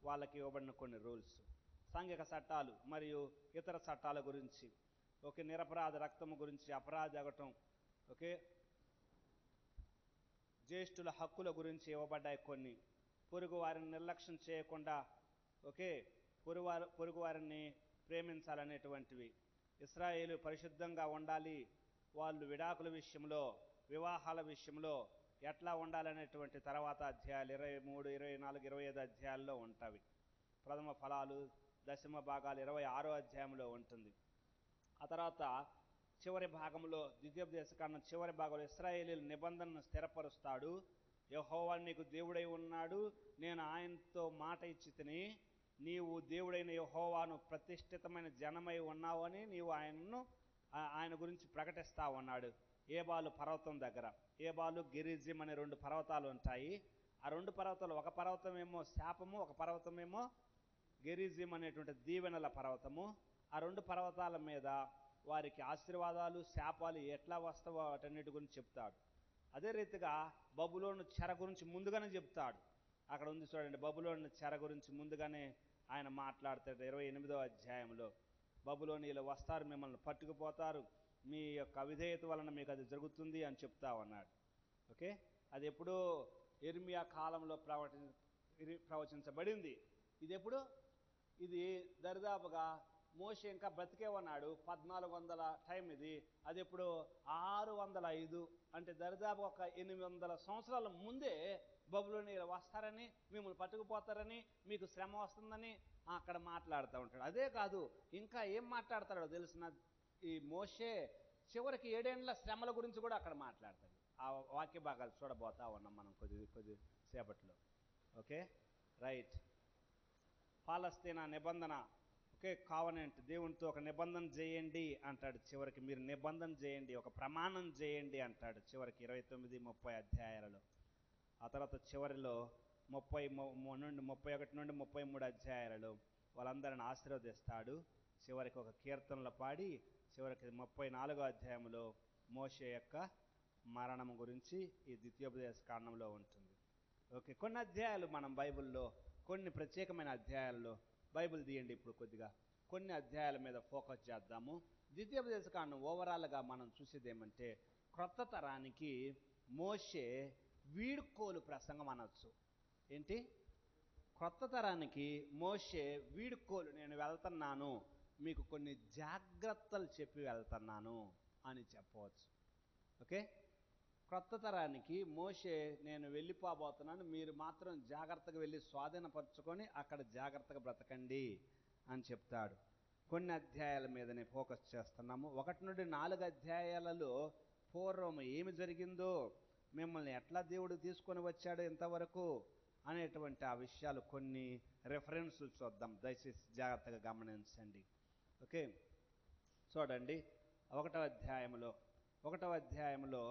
వాళ్ళకి ఇవ్వబడిన కొన్ని రూల్స్, సాంఘిక చట్టాలు మరియు ఇతర చట్టాల గురించి. ఓకే, నిరపరాధ రక్తము గురించి, అపరాధి అగటం, ఓకే, జ్యేష్ఠుల హక్కుల గురించి ఇవ్వబడ్డాయి కొన్ని. పొరుగు వారిని నిర్లక్ష్యం చేయకుండా, ఓకే, పొరుగు వారిని ప్రేమించాలనేటువంటివి. ఇశ్రాయేలు పరిశుద్ధంగా ఉండాలి, వాళ్ళు విడాకుల విషయంలో, వివాహాల విషయంలో ఎట్లా ఉండాలనేటువంటి తర్వాత అధ్యాయాలు 23, 24, 25 అధ్యాయాల్లో ఉంటాయి. ప్రథమ ఫలాలు, దశమ భాగాలు 26వ అధ్యాయంలో ఉంటుంది. ఆ తర్వాత చివరి భాగంలో ద్వితీయోపదేశకాండం చివరి భాగంలో ఇశ్రాయేలీయుల నిబంధనను స్థిరపరుస్తాడు. యెహోవా నీకు దేవుడై ఉన్నాడు, నేను ఆయనతో మాట ఇచ్చి తిని, నీవు దేవుడైన యెహోవాను ప్రతిష్ఠితమైన జనమై ఉన్నావని నీవు ఆయన గురించి ప్రకటిస్తా ఉన్నాడు. ఏబాలు పర్వతం దగ్గర, ఏబాలు గెరిజిం అనే 2 పర్వతాలు ఉంటాయి. ఆ 2 పర్వతాలు, ఒక పర్వతమేమో శాపము, ఒక పర్వతమేమో గెరిజిం అనేటువంటి దీవెనల పర్వతము. ఆ 2 పర్వతాల మీద వారికి ఆశీర్వాదాలు శాపాలు ఎట్లా వస్తావో వాటన్నిటి గురించి చెప్తాడు. అదే రీతిగా బబులోను చెర గురించి ముందుగానే చెప్తాడు. అక్కడ ఉంది చూడండి, బబులోను చెర గురించి ముందుగానే ఆయన మాట్లాడతాడు 28వ అధ్యాయంలో. బబులోనీయులు వస్తారు, మిమ్మల్ని పట్టుకుపోతారు, మీ యొక్క అవిధేయత వలన మీకు అది జరుగుతుంది అని చెప్తా ఉన్నాడు. ఓకే, అది ఎప్పుడో ఇర్మియా కాలంలో ప్రవచించబడింది. ఇది ఎప్పుడు, ఇది దరిదాపుగా మోషే ఇంకా బ్రతికే ఉన్నాడు, 1400 టైం ఇది. అది ఎప్పుడు 605, అంటే దరిదాపు ఒక 800 సంవత్సరాల ముందే బబులోనీయులు వస్తారని, మిమ్మల్ని పట్టుకుపోతారని, మీకు శ్రమ వస్తుందని అక్కడ మాట్లాడుతూ ఉంటాడు. అదే కాదు, ఇంకా ఏం మాట్లాడతాడో తెలిసిన ఈ మోషే చివరికి 7 ఏండ్ల శ్రమల గురించి కూడా అక్కడ మాట్లాడతాడు. ఆ వాక్య భాగాలు చూడబోతా ఉన్నాం మనం కొద్ది సేపట్లో. Okay, right. పాలస్తీనా నిబంధన, ఓకే, కావనెంట్, దేవునితో ఒక నిబంధన చేయండి అంటాడు చివరికి. మీరు నిబంధన చేయండి, ఒక ప్రమాణం చేయండి అంటాడు చివరికి 29, 30 అధ్యాయాలలో. ఆ తర్వాత చివరిలో 31 నుండి 33 అధ్యాయాలలో వాళ్ళందరిని ఆశీర్వదిస్తాడు. చివరికి ఒక కీర్తనలు పాడి చివరికి 34వ అధ్యాయంలో మోషే యొక్క మరణం గురించి ఈ ద్వితీయోపదేశ కాండంలో ఉంటుంది. ఓకే, కొన్ని అధ్యాయాలు మనం బైబిల్లో, కొన్ని ప్రత్యేకమైన అధ్యాయాల్లో, బైబిల్ తీయండి ఇప్పుడు కొద్దిగా కొన్ని అధ్యాయాల మీద ఫోకస్ చేద్దాము. ద్వితీయోపదేశ కాండం ఓవరాల్గా మనం చూసేది ఏమంటే, క్రొత్త తరానికి మోషే వీడ్కోలు ప్రసంగం అనొచ్చు. ఏంటి, క్రొత్త తరానికి మోషే వీడ్కోలు, నేను వెళ్తున్నాను, మీకు కొన్ని జాగ్రత్తలు చెప్పి వెళ్తున్నాను అని చెప్పవచ్చు. ఓకే, క్రొత్త తరానికి మోషే నేను వెళ్ళిపోబోతున్నాను, మీరు మాత్రం జాగ్రత్తగా వెళ్ళి స్వాధీనపరచుకొని అక్కడ జాగ్రత్తగా బ్రతకండి అని చెప్తాడు. కొన్ని అధ్యాయాల మీదనే ఫోకస్ చేస్తున్నాము. 1 నుండి 4 అధ్యాయాలలో పూర్వం ఏమి జరిగిందో, మిమ్మల్ని ఎట్లా దేవుడు తీసుకొని వచ్చాడో ఇంతవరకు అనేటువంటి ఆ విషయాలు కొన్ని రెఫరెన్స్లు చూద్దాం. దయచేసి జాగ్రత్తగా గమనించండి. ఓకే, చూడండి 1వ అధ్యాయంలో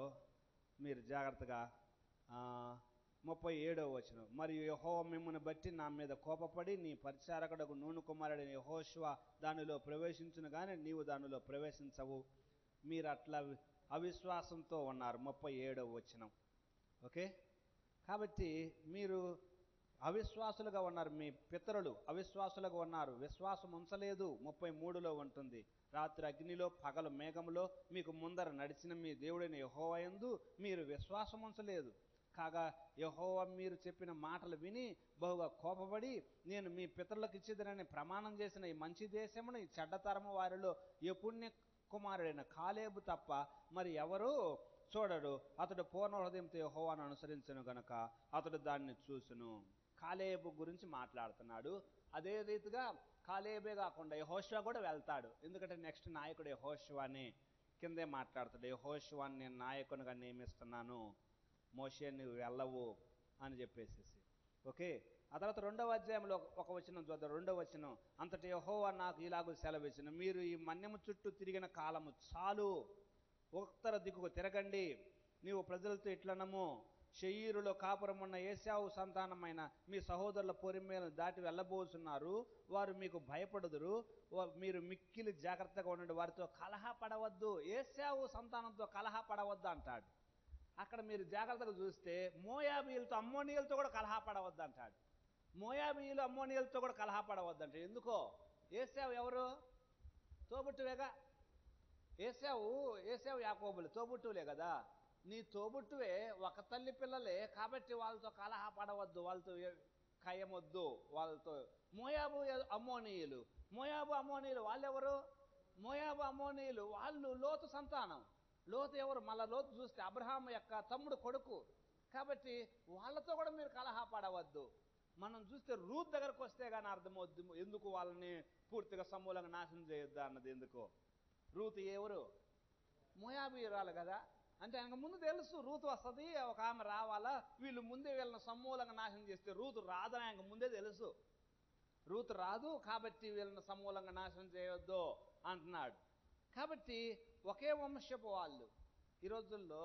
మీరు జాగ్రత్తగా 37వ వచనం. మరియు యెహోవా మిమ్మును బట్టి నా మీద కోపపడి నీ పరిచారకుడకు నూను కుమారుడైన యెహోషువ దానిలో ప్రవేశించును కానీ నీవు దానిలో ప్రవేశించవు. మీరు అట్లా అవిశ్వాసంతో ఉన్నారు. 37వ వచనం. ఓకే, కాబట్టి మీరు అవిశ్వాసులుగా ఉన్నారు, మీ పితరులు అవిశ్వాసులుగా ఉన్నారు, విశ్వాసం ఉంచలేదు. 33లో ఉంటుంది, రాత్రి అగ్నిలో పగలు మేఘములో మీకు ముందర నడిచిన మీ దేవుడైన యెహోవా యందు మీరు విశ్వాసం ఉంచలేదు. కాగా యెహోవా మీరు చెప్పిన మాటలు విని బహుగా కోపపడి నేను మీ పితరులకు ఇచ్చేదనని ప్రమాణం చేసిన ఈ మంచి దేశమును ఈ చెడ్డతరము వారిలో యెఫున్నె కుమారుడైన కాలేబు తప్ప మరి ఎవరు చూడడు. అతడు పూర్ణ హృదయంతో యెహోవాను అనుసరించును గనుక అతడు దాన్ని చూసును. కాలేబు గురించి మాట్లాడుతున్నాడు. అదే రీతిగా కాలేబే కాకుండా యెహోషువ కూడా వెళ్తాడు. ఎందుకంటే నెక్స్ట్ నాయకుడు యెహోషువని కిందే మాట్లాడతాడు. యెహోషువని నేను నాయకునిగా నియమిస్తున్నాను, మోషే నువ్వు వెళ్ళవు అని చెప్పేసి. ఓకే, ఆ తర్వాత 2వ అధ్యాయంలో ఒక వచనం చూద్దాం. 2వ వచనం. అంతటి యెహోవా నాకు ఇలాగూ సెలవిచ్చును, మీరు ఈ మన్యము చుట్టూ తిరిగిన కాలము చాలు, ఉత్తర దిక్కుకు తిరగండి. నీవు ప్రజలతో ఇట్లనము, శయీరులో కాపురమున్న ఏశావు సంతానమైన మీ సహోదరుల పొరిమేలను దాటి వెళ్ళబోతున్నారు, వారు మీకు భయపడుదురు, మీరు మిక్కిలి జాగ్రత్తగా ఉండండి, వారితో కలహపడవద్దు. ఏశావు సంతానంతో కలహపడవద్దు అంటాడు. అక్కడ మీరు జాగ్రత్తగా చూస్తే మోయాబీయులతో అమ్మోనీయులతో కూడా కలహపడవద్దు అంటాడు. మోయాబీయులు అమ్మోనీయులతో కూడా కలహపడవద్దు అంటే ఎందుకో? ఏశావు ఎవరు? తోబుట్టువేగా. ఏశావు యాకోబులు తోబుట్టువులే కదా. నీ తోబుట్టువే, ఒక తల్లి పిల్లలే, కాబట్టి వాళ్ళతో కలహపడవద్దు, వాళ్ళతో కయ్యమొద్దు వాళ్ళతో. మోయాబు అమ్మోనీయులు వాళ్ళెవరు? మోయాబు అమ్మోనీయులు వాళ్ళు లోతు సంతానం. లోతు ఎవరు? మళ్ళా లోతు చూస్తే అబ్రహాము యొక్క తమ్ముడు కొడుకు. కాబట్టి వాళ్ళతో కూడా మీరు కలహపడవద్దు. మనం చూస్తే రూత్ దగ్గరకు వస్తే కానీ అర్థమవుద్దు ఎందుకు వాళ్ళని పూర్తిగా సమూలంగా నాశనం చేయొద్దా అన్నది. ఎందుకో? రూత్ ఎవరు? మోయాబీయురాలు కదా. అంటే ఆయనకు ముందు తెలుసు రూతు వస్తుంది, ఒక ఆమె రావాలా, వీళ్ళు ముందే వీళ్ళని సమూలంగా నాశనం చేస్తే రూతు రాదని ఆయనకు ముందే తెలుసు. రూతు రాదు కాబట్టి వీళ్ళని సమూలంగా నాశనం చేయొద్దు అంటున్నాడు. కాబట్టి ఒకే వంశపు వాళ్ళు. ఈ రోజుల్లో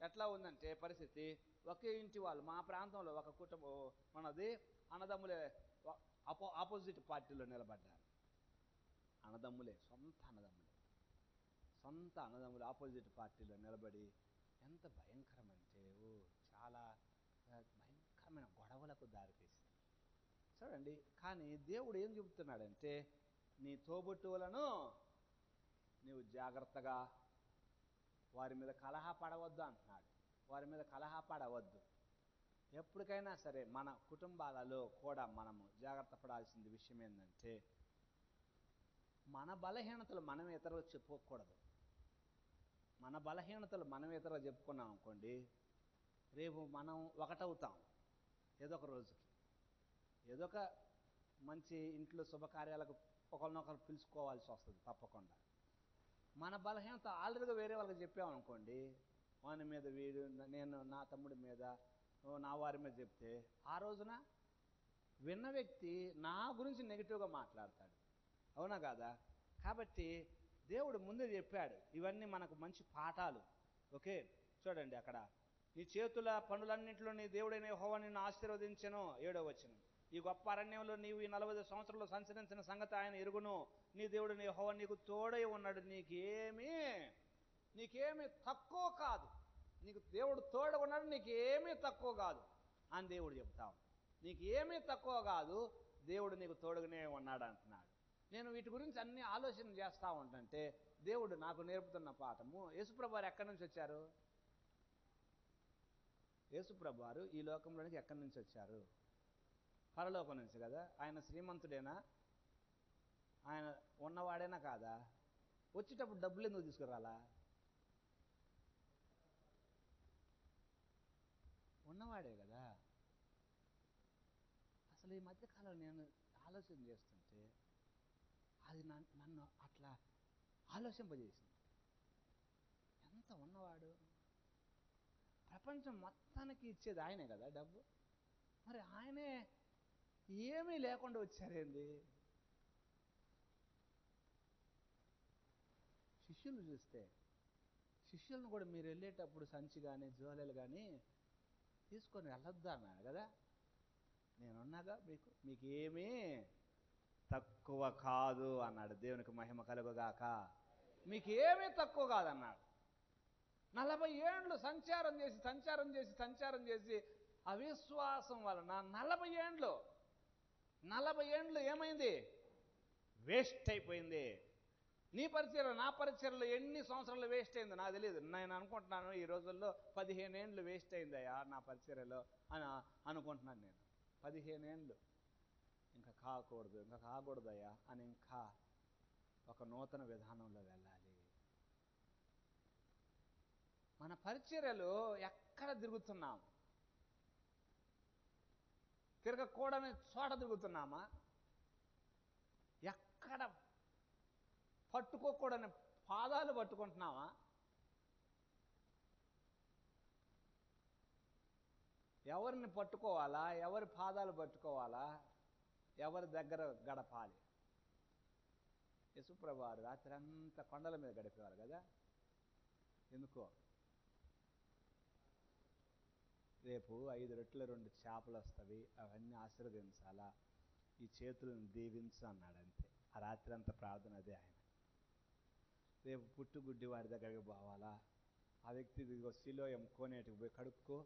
ఎట్లా ఉందంటే పరిస్థితి, ఒకే ఇంటి వాళ్ళు. మా ప్రాంతంలో ఒక కుటుంబం మనది, అన్నదమ్ములే ఆపోజిట్ పార్టీలో నిలబడ్డారు. అన్నదమ్ములే, సొంత అన్నదమ్ములు ఆపోజిట్ పార్టీలో నిలబడి ఎంత భయంకరమంటే చాలా భయంకరమైన గొడవలకు దారితీసింది. చూడండి, కానీ దేవుడు ఏం చెబుతున్నాడంటే నీ తోబుట్టువులను నీవు జాగ్రత్తగా వారి మీద కలహపడవద్దు అంటున్నాడు. వారి మీద కలహపడవద్దు. ఎప్పటికైనా సరే మన కుటుంబాలలో కూడా మనము జాగ్రత్త పడాల్సిన విషయం ఏంటంటే మన బలహీనతలు మనం ఇతరులకు చెప్పుకోకూడదు. మన బలహీనతలు మనం ఇతరులకు చెప్పుకున్నాం అనుకోండి, రేపు మనం ఒకటవుతాం. ఏదో ఒక రోజుకి ఏదో ఒక మంచి ఇంట్లో శుభకార్యాలకు ఒకరినొకరు పిలుచుకోవాల్సి వస్తుంది తప్పకుండా. మన బలహీనత ఆల్రెడీగా వేరే వాళ్ళకి చెప్పామనుకోండి, వాని మీద వీడు, నేను నా తమ్ముడి మీద, నా వారి మీద చెప్తే ఆ రోజున విన్న వ్యక్తి నా గురించి నెగిటివ్గా మాట్లాడతాడు. అవునా కాదా? కాబట్టి దేవుడు ముందే చెప్పాడు ఇవన్నీ మనకు మంచి పాఠాలు. ఓకే, చూడండి అక్కడ, నీ చేతుల పనులన్నింటిలో నీ దేవుడైన యెహోవా నిన్ను ఆశీర్వదించెను. 7వ వచనం. ఈ గొప్ప అరణ్యంలో నీవు ఈ 40 సంవత్సరాలు సంచరించిన సంగతి ఆయన ఎరుగును. నీ దేవుడైన యెహోవా నీకు తోడై ఉన్నాడు, నీకేమీ తక్కువ కాదు. నీకు దేవుడు తోడు ఉన్నాడు, నీకేమీ తక్కువ కాదు అని దేవుడు చెప్తావు. నీకు ఏమీ తక్కువ కాదు, దేవుడు నీకు తోడుగానే ఉన్నాడు అంటున్నాడు. నేను వీటి గురించి అన్ని ఆలోచన చేస్తూ ఉంటుంటే దేవుడు నాకు నేర్పుతున్న పాఠము, యేసుప్రభు వారు ఎక్కడి నుంచి వచ్చారు? యేసుప్రభు వారు ఈ లోకంలోనికి ఎక్కడి నుంచి వచ్చారు? పరలోకం నుంచి కదా. ఆయన శ్రీమంతుడేనా? ఆయన ఉన్నవాడేనా కాదా? వచ్చేటప్పుడు డబ్బులు ఎందుకు తీసుకురాలా? ఉన్నవాడే కదా. అసలు ఈ మధ్యకాలంలో నేను ఆలోచన చేస్తుంటే అది నన్ను అట్లా ఆలోచింపజేసింది. ఎంత ఉన్నవాడు, ప్రపంచం మొత్తానికి ఇచ్చేది ఆయనే కదా డబ్బు. మరి ఆయనే ఏమీ లేకుండా వచ్చారేంది? శిష్యులు చూస్తే, శిష్యులను కూడా మీరు వెళ్ళేటప్పుడు సంచి కానీ జోలెలు కానీ తీసుకొని వెళ్ళొద్దా అన్నాడు కదా. నేనున్నాగా, మీకేమీ తక్కువ కాదు అన్నాడు. దేవునికి మహిమ కలుగుగాక. మీకేమీ తక్కువ కాదన్నాడు. 40 ఏండ్లు సంచారం చేసి అవిశ్వాసం వలన 40 ఏండ్లు ఏమైంది? వేస్ట్ అయిపోయింది. నీ పరిచర్య నా పరిచర్యలో ఎన్ని సంవత్సరాలు వేస్ట్ అయిందో నాకు తెలియదు. నేను అనుకుంటున్నాను ఈ రోజుల్లో 15 ఏండ్లు వేస్ట్ అయిందయ్యా నా పరిచర్యలో అని అనుకుంటున్నాను నేను. 15 ఏండ్లు ఇంకా కాకూడదయ్యా అని ఇంకా ఒక నూతన విధానంలో వెళ్ళాలి. మన పరిచర్యలు ఎక్కడ తిరుగుతున్నాము? తిరగకూడని చోట తిరుగుతున్నామా? ఎక్కడ పట్టుకోకూడని పాదాలు పట్టుకుంటున్నావా? ఎవరిని పట్టుకోవాలా? ఎవరి పాదాలు పట్టుకోవాలా? ఎవరి దగ్గర గడపాలి? యేసుప్రభు వారు రాత్రి అంతా కొండల మీద గడిపేవారు కదా. ఎందుకో? రేపు 5 రొట్టెలు 2 చేపలు వస్తాయి, అవన్నీ ఆశీర్వదించాలా, ఈ చేతులను దీవించు అన్నాడు. అంతే. ఆ రాత్రి అంతా ప్రార్థన అదే ఆయన. రేపు పుట్టుగుడ్డి వాడి దగ్గరికి పోవాలా, ఆ వ్యక్తి ఇదిగో సిలోయం కోనేటికి పోయి కడుక్కో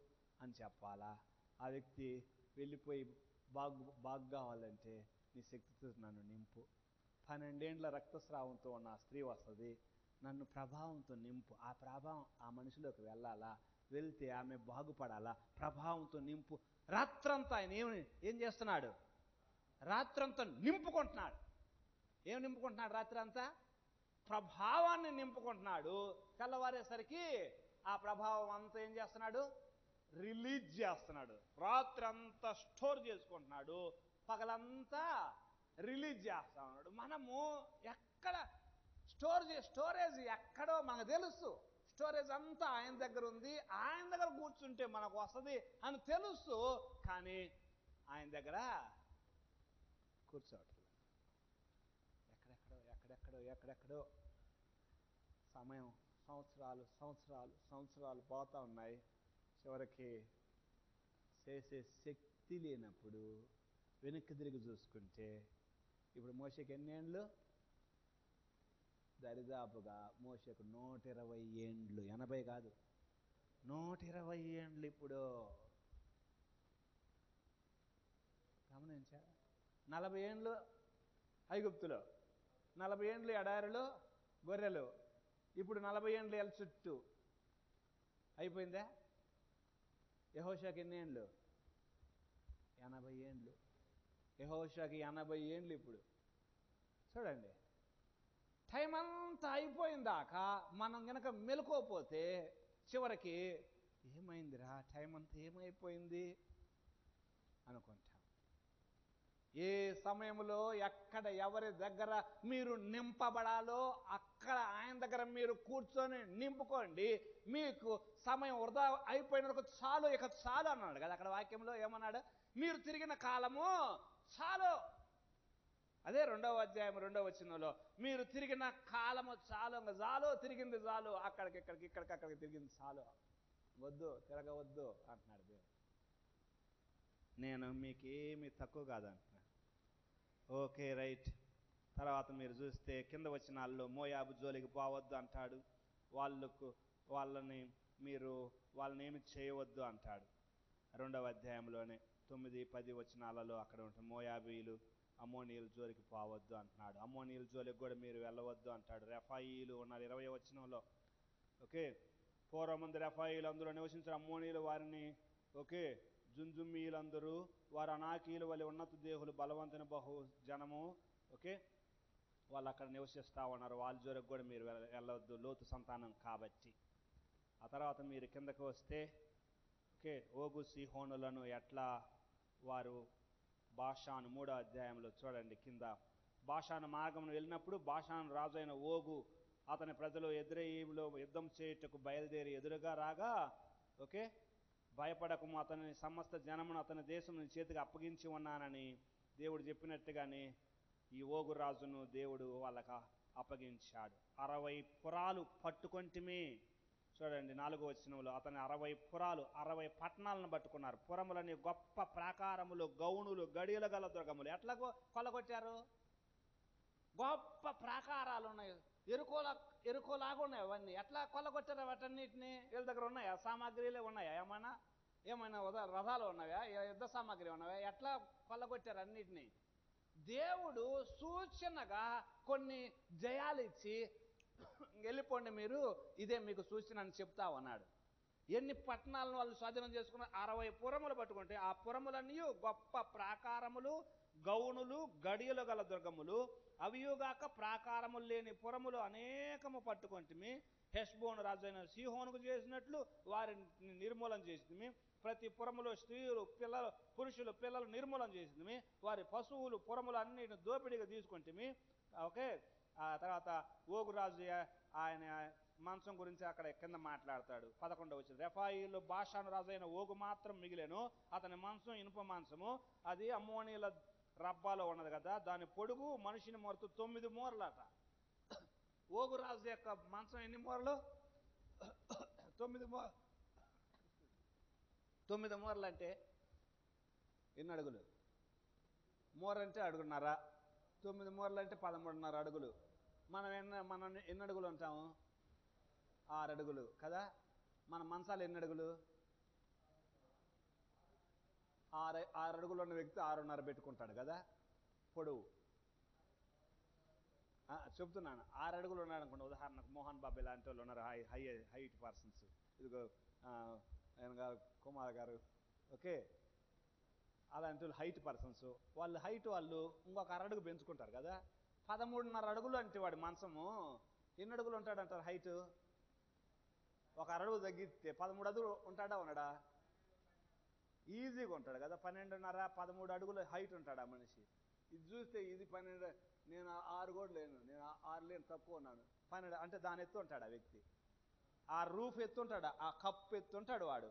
అని చెప్పాలా, ఆ వ్యక్తి వెళ్ళిపోయి బాగు కావాలంటే నీ శక్తితో నన్ను నింపు, 12 ఏండ్ల రక్తస్రావంతో ఉన్న ఆ స్త్రీ వస్తుంది, నన్ను ప్రభావంతో నింపు, ఆ ప్రభావం ఆ మనిషిలోకి వెళ్ళాలా, వెళ్తే ఆమె బాగుపడాలా, ప్రభావంతో నింపు. రాత్రంతా ఆయన ఏం చేస్తున్నాడు? రాత్రంతా నింపుకుంటున్నాడు. ఏం నింపుకుంటున్నాడు? రాత్రి అంతా ప్రభావాన్ని నింపుకుంటున్నాడు. తెల్లవారేసరికి ఆ ప్రభావం అంతా ఏం చేస్తున్నాడు? రిలీజ్ చేస్తున్నాడు. రాత్రి అంతా స్టోర్ చేసుకుంటున్నాడు, పగలంతా రిలీజ్ చేస్తా ఉన్నాడు. మనము ఎక్కడ స్టోరేజ్ ఎక్కడో మనకు తెలుసు. స్టోరేజ్ అంతా ఆయన దగ్గర ఉంది, ఆయన దగ్గర కూర్చుంటే మనకు వస్తుంది అని తెలుసు. కానీ ఆయన దగ్గర కూర్చోవట్లేదు. ఎక్కడెక్కడో సమయం సంవత్సరాలు పోతా ఉన్నాయి. చివరికి చేసే శక్తి లేనప్పుడు వెనక్కి తిరిగి చూసుకుంటే ఇప్పుడు మోషేకి ఎన్ని ఏండ్లు? దరిదాపుగా మోషేకు 120 ఏండ్లు. 80 కాదు, 120 ఏండ్లు. ఇప్పుడు గమనించారా? 40 ఏండ్లు ఐగుప్తులో, 40 ఏండ్లు ఎడారిలో గొర్రెలు, ఇప్పుడు 40 ఏండ్లు ఎల్ చుట్టూ. అయిపోయిందా? యెహోషువకి ఎన్ని ఏండ్లు? 80 ఏండ్లు. యెహోషువకి 80 ఏండ్లు. ఇప్పుడు చూడండి, టైం అంతా అయిపోయిందాక మనం గనక మెలుకోపోతే చివరికి ఏమైందిరా, టైం అంతా ఏమైపోయింది అనుకుంటాం. ఏ సమయంలో ఎక్కడ ఎవరి దగ్గర మీరు నింపబడాలో అక్కడ ఆయన దగ్గర మీరు కూర్చొని నింపుకోండి. మీకు సమయం వృధా అయిపోయినందుకు చాలు, ఇక చాలు అన్నాడు కదా. అక్కడ వాక్యంలో ఏమన్నాడు? మీరు తిరిగిన కాలము చాలు. అదే 2వ అధ్యాయం 2వ వచనంలో, మీరు తిరిగిన కాలము చాలు, ఇంకా చాలు, తిరిగింది చాలు, ఇక్కడికి తిరిగింది చాలు, వద్దు, తిరగవద్దు అంటున్నాడు దేవుడు. నేను మీకేమీ తక్కువ కాదంటున్నాను. Okay, right. తర్వాత మీరు చూస్తే కింద వచనాల్లో మోయాబు జోలికి పోవద్దు అంటాడు. వాళ్ళని ఏమి చేయవద్దు అంటాడు. 2వ అధ్యాయంలోనే 9, 10 వచనాలలో అక్కడ ఉంటుంది. మోయాబీలు అమ్మోనీయుల జోలికి పోవద్దు అంటున్నాడు. అమ్మోనీయుల జోలికి కూడా మీరు వెళ్ళవద్దు అంటాడు. రెఫాయీలు ఉన్నారు 20వ వచనంలో. ఓకే, పూర్వమంది రెఫాయీలు అందులో నివసించిన అమ్మోనీయులు వారిని, ఓకే, జుంజుమ్మీలందరూ వారు అనాకీయుల వలె ఉన్నత దేహులు, బలవంతుని బహు జనము, ఓకే, వాళ్ళు అక్కడ నివసిస్తూ ఉన్నారు. వాళ్ళ జోలికి కూడా మీరు వెళ్ళవద్దు, లోతు సంతానం కాబట్టి. ఆ తర్వాత మీరు కిందకు వస్తే ఓకే, ఓగు సీహోనులను ఎట్లా వారు బాషాను 3వ అధ్యాయంలో చూడండి కింద. బాషాను మార్గమును వెళ్ళినప్పుడు బాషాను రాజు అయిన ఓగు అతని ప్రజలు ఎద్రెయీములో యుద్ధం చేయుటకు బయలుదేరి ఎదురుగా రాగా ఓకే, భయపడకము, అతని సమస్త జనమును అతని దేశం చేతికి అప్పగించి ఉన్నానని దేవుడు చెప్పినట్టుగానే ఈ ఓగు రాజును దేవుడు వాళ్ళకి అప్పగించాడు. 60 పురాలు పట్టుకొంటిమి. చూడండి 4వ వచనంలో, అతని 60 పురాలు 60 పట్టణాలను పట్టుకున్నారు. పురములని గొప్ప ప్రాకారములు, గౌణులు, గడియల గల దుర్గములు. ఎట్లా కొలగొట్టారు? గొప్ప ప్రాకారాలు ఉన్నాయి, ఎరుకోలాగా ఉన్నాయి. అవన్నీ ఎట్లా కొలగొట్టారు? వాటన్నిటిని వీళ్ళ దగ్గర ఉన్నాయా? సామాగ్రిలే ఉన్నాయా? ఏమైనా రథాలు ఉన్నాయా? యుద్ధ సామాగ్రి ఉన్నాయా? ఎట్లా కొల్లగొట్టారు అన్నిటినీ? దేవుడు సూచనగా కొన్ని జయాలు ఇచ్చి వెళ్ళిపోండి మీరు, ఇదే మీకు సూచన అని చెప్తా ఉన్నాడు. ఎన్ని పట్టణాలను వాళ్ళు స్వాధీనం చేసుకున్నారు? 60 పురములు పట్టుకుంటే ఆ పురములన్నీ గొప్ప ప్రాకారములు, గౌణులు, గడియలు గల దుర్గములు. అవియుగాక ప్రాకారములు లేని పురములు అనేకము పట్టుకొంటిమి. హెష్బోను రాజు అయిన సీహోనుకు చేసినట్లు వారిని నిర్మూలన చేసింది. ప్రతి పురములో స్త్రీలు, పురుషులు, పిల్లలు నిర్మూలన చేసింది. వారి పశువులు, పురములు అన్నిటిని దోపిడీగా తీసుకుంటుంది. ఓకే, ఆ తర్వాత ఓగు రాజు ఆయన మంచం గురించి అక్కడ కింద మాట్లాడతాడు. 11వ వచనం, రెఫాయిలు బాషాను రాజు అయిన ఓగు మాత్రం మిగిలేను. అతని మంచం ఇనుప మంచము, అది అమ్మోనీల రబ్బాలో ఉన్నది కదా, దాని పొడుగు మనిషిని మొరతు 9 మూరలట. ఓగు రాజు యొక్క మంచం ఎన్ని మూరలు? 9 మూరలు. అంటే ఎన్ని అడుగులు? మూర అంటే అడుగున్నర. 9 మూరలు అంటే 13.5 అడుగులు. మనం ఎన్ని అడుగులు ఉంటాము? 6 అడుగులు కదా. మన మంచాలు ఎన్ని అడుగులు? 6 అడుగులు ఉన్న వ్యక్తి 6.5 పెట్టుకుంటాడు కదా పొడవు. చెప్తున్నాను, 6 అడుగులు ఉన్నాడు అనుకోండి. ఉదాహరణకు మోహన్ బాబు ఇలాంటి వాళ్ళు ఉన్నారు, హైట్ పర్సన్స్. ఇదిగో ఆయన గారు, కుమార్ గారు, ఓకే, అలాంటి వాళ్ళు హైట్ పర్సన్స్. వాళ్ళు హైట్ వాళ్ళు ఇంకొక 6 అడుగు పెంచుకుంటారు కదా. 13.5 అడుగులు అంటే వాడి మంచము ఎన్ని అడుగులు ఉంటాడంటారు హైట్? ఒక 6 అడుగు తగ్గిస్తే 13 అడుగులు ఉంటాడా? ఉన్నాడా? ఈజీగా ఉంటాడు కదా. 12.5 13 అడుగులు హైట్ ఉంటాడు ఆ మనిషి. ఇది చూస్తే ఇది 12, నేను 6 కూడా లేను, నేను 6 లేను, తక్కువ ఉన్నాను. 12 అంటే దాని ఎత్తు ఉంటాడు ఆ వ్యక్తి. ఆ రూఫ్ ఎత్తుంటాడు, ఆ కప్పు ఎత్తుంటాడు వాడు.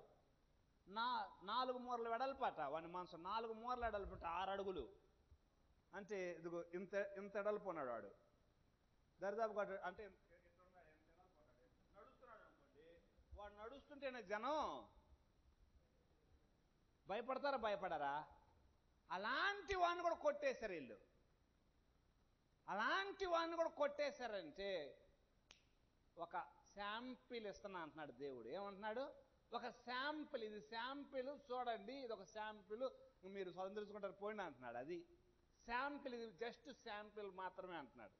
4 మూరలు వెడల్పాట వాడి మనసు. 4 మూరలు వెడల్పుంటే 6 అడుగులు అంటే ఇదిగో ఇంత ఎడల్పు ఉన్నాడు వాడు. దరిదాపు అంటే నడుస్తున్నాడు అనుకోండి. వాడు నడుస్తుంటేనే జనం భయపడతారా? భయపడరా? అలాంటి వాడిని కూడా కొట్టేశారు వీళ్ళు. అలాంటి వాడిని కూడా కొట్టేశారంటే ఒక శాంపిల్ ఇస్తున్నా అంటున్నాడు దేవుడు. ఏమంటున్నాడు? ఒక శాంపిల్, ఇది శాంపిల్ చూడండి, ఇది ఒక శాంపిల్, మీరు స్వతంత్రించుకుంటారు పోయినా అంటున్నాడు. అది శాంపిల్, ఇది జస్ట్ శాంపిల్ మాత్రమే అంటున్నాడు.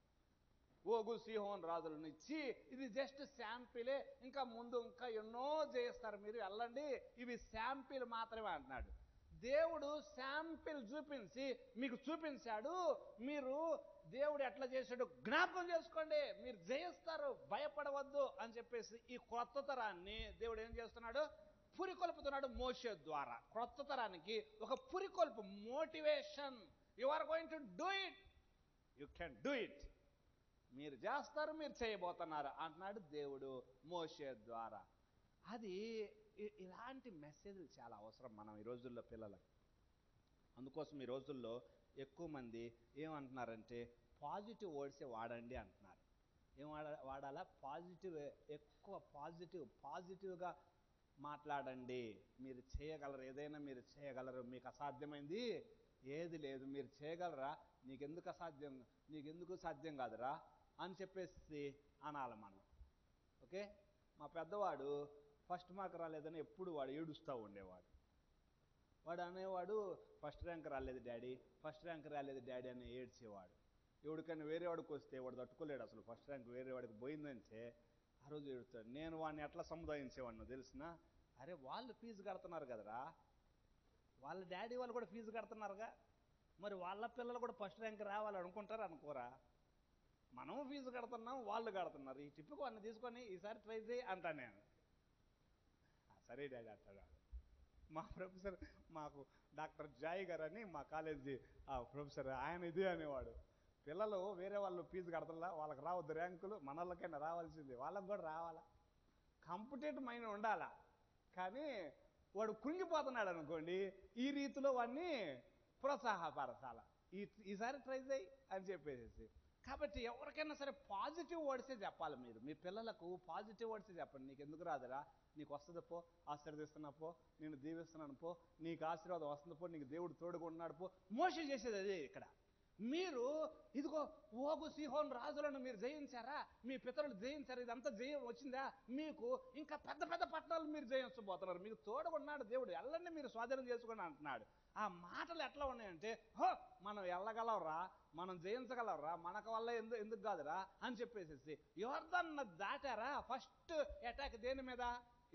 ఓగు సీహోన్ రాజులను ఇచ్చి ఇది జస్ట్ శాంపిలే, ఇంకా ముందు ఇంకా ఎన్నో చేస్తారు, మీరు వెళ్ళండి, ఇవి శాంపిల్ మాత్రమే అంటున్నాడు. దేవుడు శాంపిల్ చూపించి మీకు చూపించాడు. మీరు దేవుడు ఎట్లా చేశాడు జ్ఞాపకం చేసుకోండి, మీరు జయిస్తారు, భయపడవద్దు అని చెప్పేసి ఈ క్రొత్త తరాన్ని దేవుడు ఏం చేస్తున్నాడు? పురికొల్పుతున్నాడు మోషే ద్వారా. క్రొత్త తరానికి ఒక పురికొల్పు, motivation. You are going to do it, you can do it, మీరు చేస్తారు, మీరు చేయబోతున్నారు అంటున్నాడు దేవుడు మోషే ద్వారా. అది ఇలాంటి మెసేజ్లు చాలా అవసరం మనం ఈ రోజుల్లో పిల్లలకు. అందుకోసం ఈ రోజుల్లో ఎక్కువ మంది ఏమంటున్నారంటే పాజిటివ్ వర్డ్సే వాడండి అంటున్నారు. ఏం వాడాలా? పాజిటివ్, ఎక్కువ పాజిటివ్గా మాట్లాడండి. మీరు చేయగలరు, ఏదైనా మీరు చేయగలరు, మీకు అసాధ్యమైంది ఏది లేదు, మీరు చేయగలరా, నీకెందుకు సాధ్యం కాదురా అని చెప్పేసి అనాలి మనం. ఓకే, మా పెద్దవాడు ఫస్ట్ మార్క్ రాలేదని ఎప్పుడు వాడు ఏడుస్తూ ఉండేవాడు. వాడు అనేవాడు, ఫస్ట్ ర్యాంక్ రాలేదు డాడీ, ఫస్ట్ ర్యాంక్ రాలేదు డాడీ అని ఏడ్చేవాడు. ఎవడికైనా వేరే వాడికి వస్తే వాడు తట్టుకోలేడు అసలు. ఫస్ట్ ర్యాంక్ వేరే వాడికి పోయిందంటే ఆ రోజు ఏడుస్తాడు. నేను వాడిని ఎట్లా సముదాయించేవాడిని తెలిసిన, అరే వాళ్ళు ఫీజు కడుతున్నారు కదరా, వాళ్ళ డాడీ వాళ్ళు కూడా ఫీజు కడుతున్నారుగా, మరి వాళ్ళ పిల్లలు కూడా ఫస్ట్ ర్యాంక్ రావాలి అనుకుంటారా అనుకోరా? మనం ఫీజు కడుతున్నాం, వాళ్ళు కడుతున్నారు. ఈ టిప్పుకు వాడిని తీసుకొని ఈసారి ట్రై చేయి అంటాను నేను. సరే డాడీ అంటాడు. మా ప్రొఫెసర్, మాకు డాక్టర్ జాయ్ గారు అని మా కాలేజీ ప్రొఫెసర్, ఆయన ఇదే అనేవాడు, పిల్లలు వేరే వాళ్ళు ఫీజు కడతలా, వాళ్ళకి రావద్దు ర్యాంకులు, మన వాళ్ళకైనా రావాల్సింది, వాళ్ళకి కూడా రావాలా, కాంపిటేటివ్ మైండ్ ఉండాలా. కానీ వాడు కృంగిపోతున్నాడు అనుకోండి, ఈ రీతిలో వాడిని ప్రోత్సాహపరచాల, ఈసారి ట్రై చేయి అని చెప్పేసి. కాబట్టి ఎవరికైనా సరే పాజిటివ్ వర్డ్సే చెప్పాలి. మీరు మీ పిల్లలకు పాజిటివ్ వర్డ్సే చెప్పండి. నీకు ఎందుకు రాదురా, నీకు వస్తుంది పో, ఆశీర్వదిస్తున్నా పో, నేను దీవిస్తున్నాను పో, నీకు ఆశీర్వాదం వస్తుంది పో, నీకు దేవుడు తోడుగా ఉన్నాడు పో. మోషే చేసేది అదే. ఇక్కడ మీరు ఇదిగో ఓగు సీహోను రాజులను మీరు జయించారా, మీ పితరులు జయించారు, ఇదంతా జయం వచ్చిందా, మీకు ఇంకా పెద్ద పెద్ద పట్టణాలు మీరు జయించబోతున్నారు, మీకు తోడుగా ఉన్నాడు దేవుడు, ఎల్లండి మీరు స్వాధీనం చేసుకుని అంటున్నాడు. ఆ మాటలు ఎట్లా ఉన్నాయంటే, మనం వెళ్ళగలవరా, మనం జయించగలవరా, మనకు వల్ల ఎందుకు కాదురా అని చెప్పేసి. యోర్దాను దాటారా, ఫస్ట్ అటాక్ దేని మీద,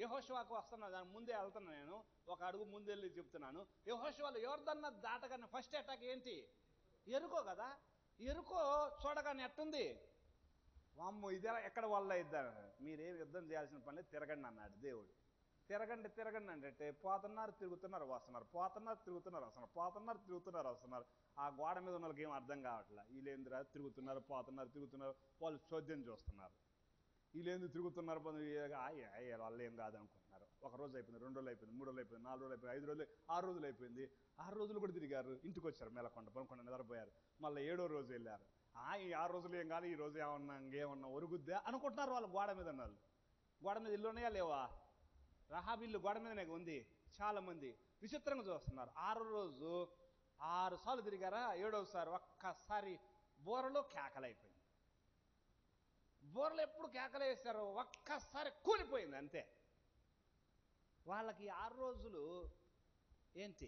యెహోషువకు వస్తున్నా, దాని ముందే వెళ్తున్నా నేను, ఒక అడుగు ముందెళ్ళి చెప్తున్నాను. యెహోషువలు యోర్దాను దాటగానే ఫస్ట్ అటాక్ ఏంటి, ఎరుకో కదా. ఎరుకో చూడగానే ఎట్టుంది, వామ్మో ఇది ఎక్కడ వల్ల ఇద్దారు, మీరేం యుద్ధం చేయాల్సిన పని లేదు, తిరగండి అన్నాడు దేవుడు. తిరగండి తిరగండి అంటే పోతున్నారు, తిరుగుతున్నారు, వస్తున్నారు, పోతున్నారు, తిరుగుతున్నారు, వస్తున్నారు, పోతున్నారు, తిరుగుతున్నారు, వస్తున్నారు. ఆ గోడ మీద ఉన్న వాళ్ళకి ఏం అర్థం కావట్లే, వీళ్ళేంద్రా తిరుగుతున్నారు, పోతున్నారు, తిరుగుతున్నారు, వాళ్ళు చోద్యం చూస్తున్నారు, వీళ్ళేందుకు తిరుగుతున్నారు, వాళ్ళు ఏం కాదనుకుంటున్నారు. ఒక రోజు అయిపోయింది, 2 రోజులు అయిపోయింది, 3 రోజులు అయిపోయింది, 4 రోజులు అయిపోయింది, 5 రోజులు, 6 రోజులు అయిపోయింది. 6 రోజులు కూడా తిరిగారు, ఇంటికి వచ్చారు, మేలకొండ పనుకొండ నిద్రపోయారు. మళ్ళీ 7వ రోజు వెళ్ళారు. ఈ 6 రోజులు ఏం కాదు, ఈ రోజు ఏమన్నా ఇంకేమన్నా ఒరుగుద్దా అనుకుంటున్నారు వాళ్ళు. గోడ మీద ఉన్నారు, గోడ మీద ఇల్లు ఉన్నాయా లేవా, రహాబు ఇల్లు గోడ మీదనే ఉంది. చాలా మంది విచిత్రంగా చూస్తున్నారు. 6వ రోజు 6 సార్లు తిరిగారా, 7వసారి ఒక్కసారి బోరలో కేకలైపోయింది. బోర్లు ఎప్పుడు కేకలు వేశారు, ఒక్కసారి కూలిపోయింది అంతే. వాళ్ళకి 6 రోజులు ఏంటి,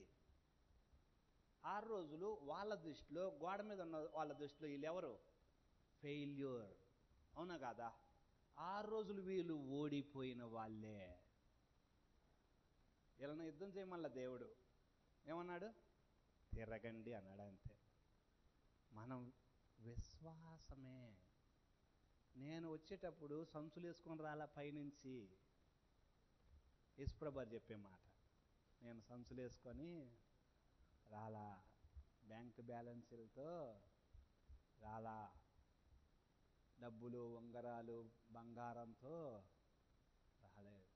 6 రోజులు వాళ్ళ దృష్టిలో, గోడ మీద ఉన్న వాళ్ళ దృష్టిలో వీళ్ళెవరు, ఫెయిల్యూర్, అవునా కాదా. 6 రోజులు వీళ్ళు ఓడిపోయిన వాళ్ళే. వీళ్ళని యుద్ధం చేయమల్ల దేవుడు ఏమన్నాడు, తిరగండి అన్నాడు, అంతే. మనం విశ్వాసమే. నేను వచ్చేటప్పుడు సంచులు వేసుకొని రాలా, పైనుంచి యేసుప్రభువారు చెప్పే మాట, నేను సంచులు వేసుకొని రాలా, బ్యాంక్ బ్యాలెన్సులతో రాలా, డబ్బులు ఉంగరాలు బంగారంతో రాలేదు.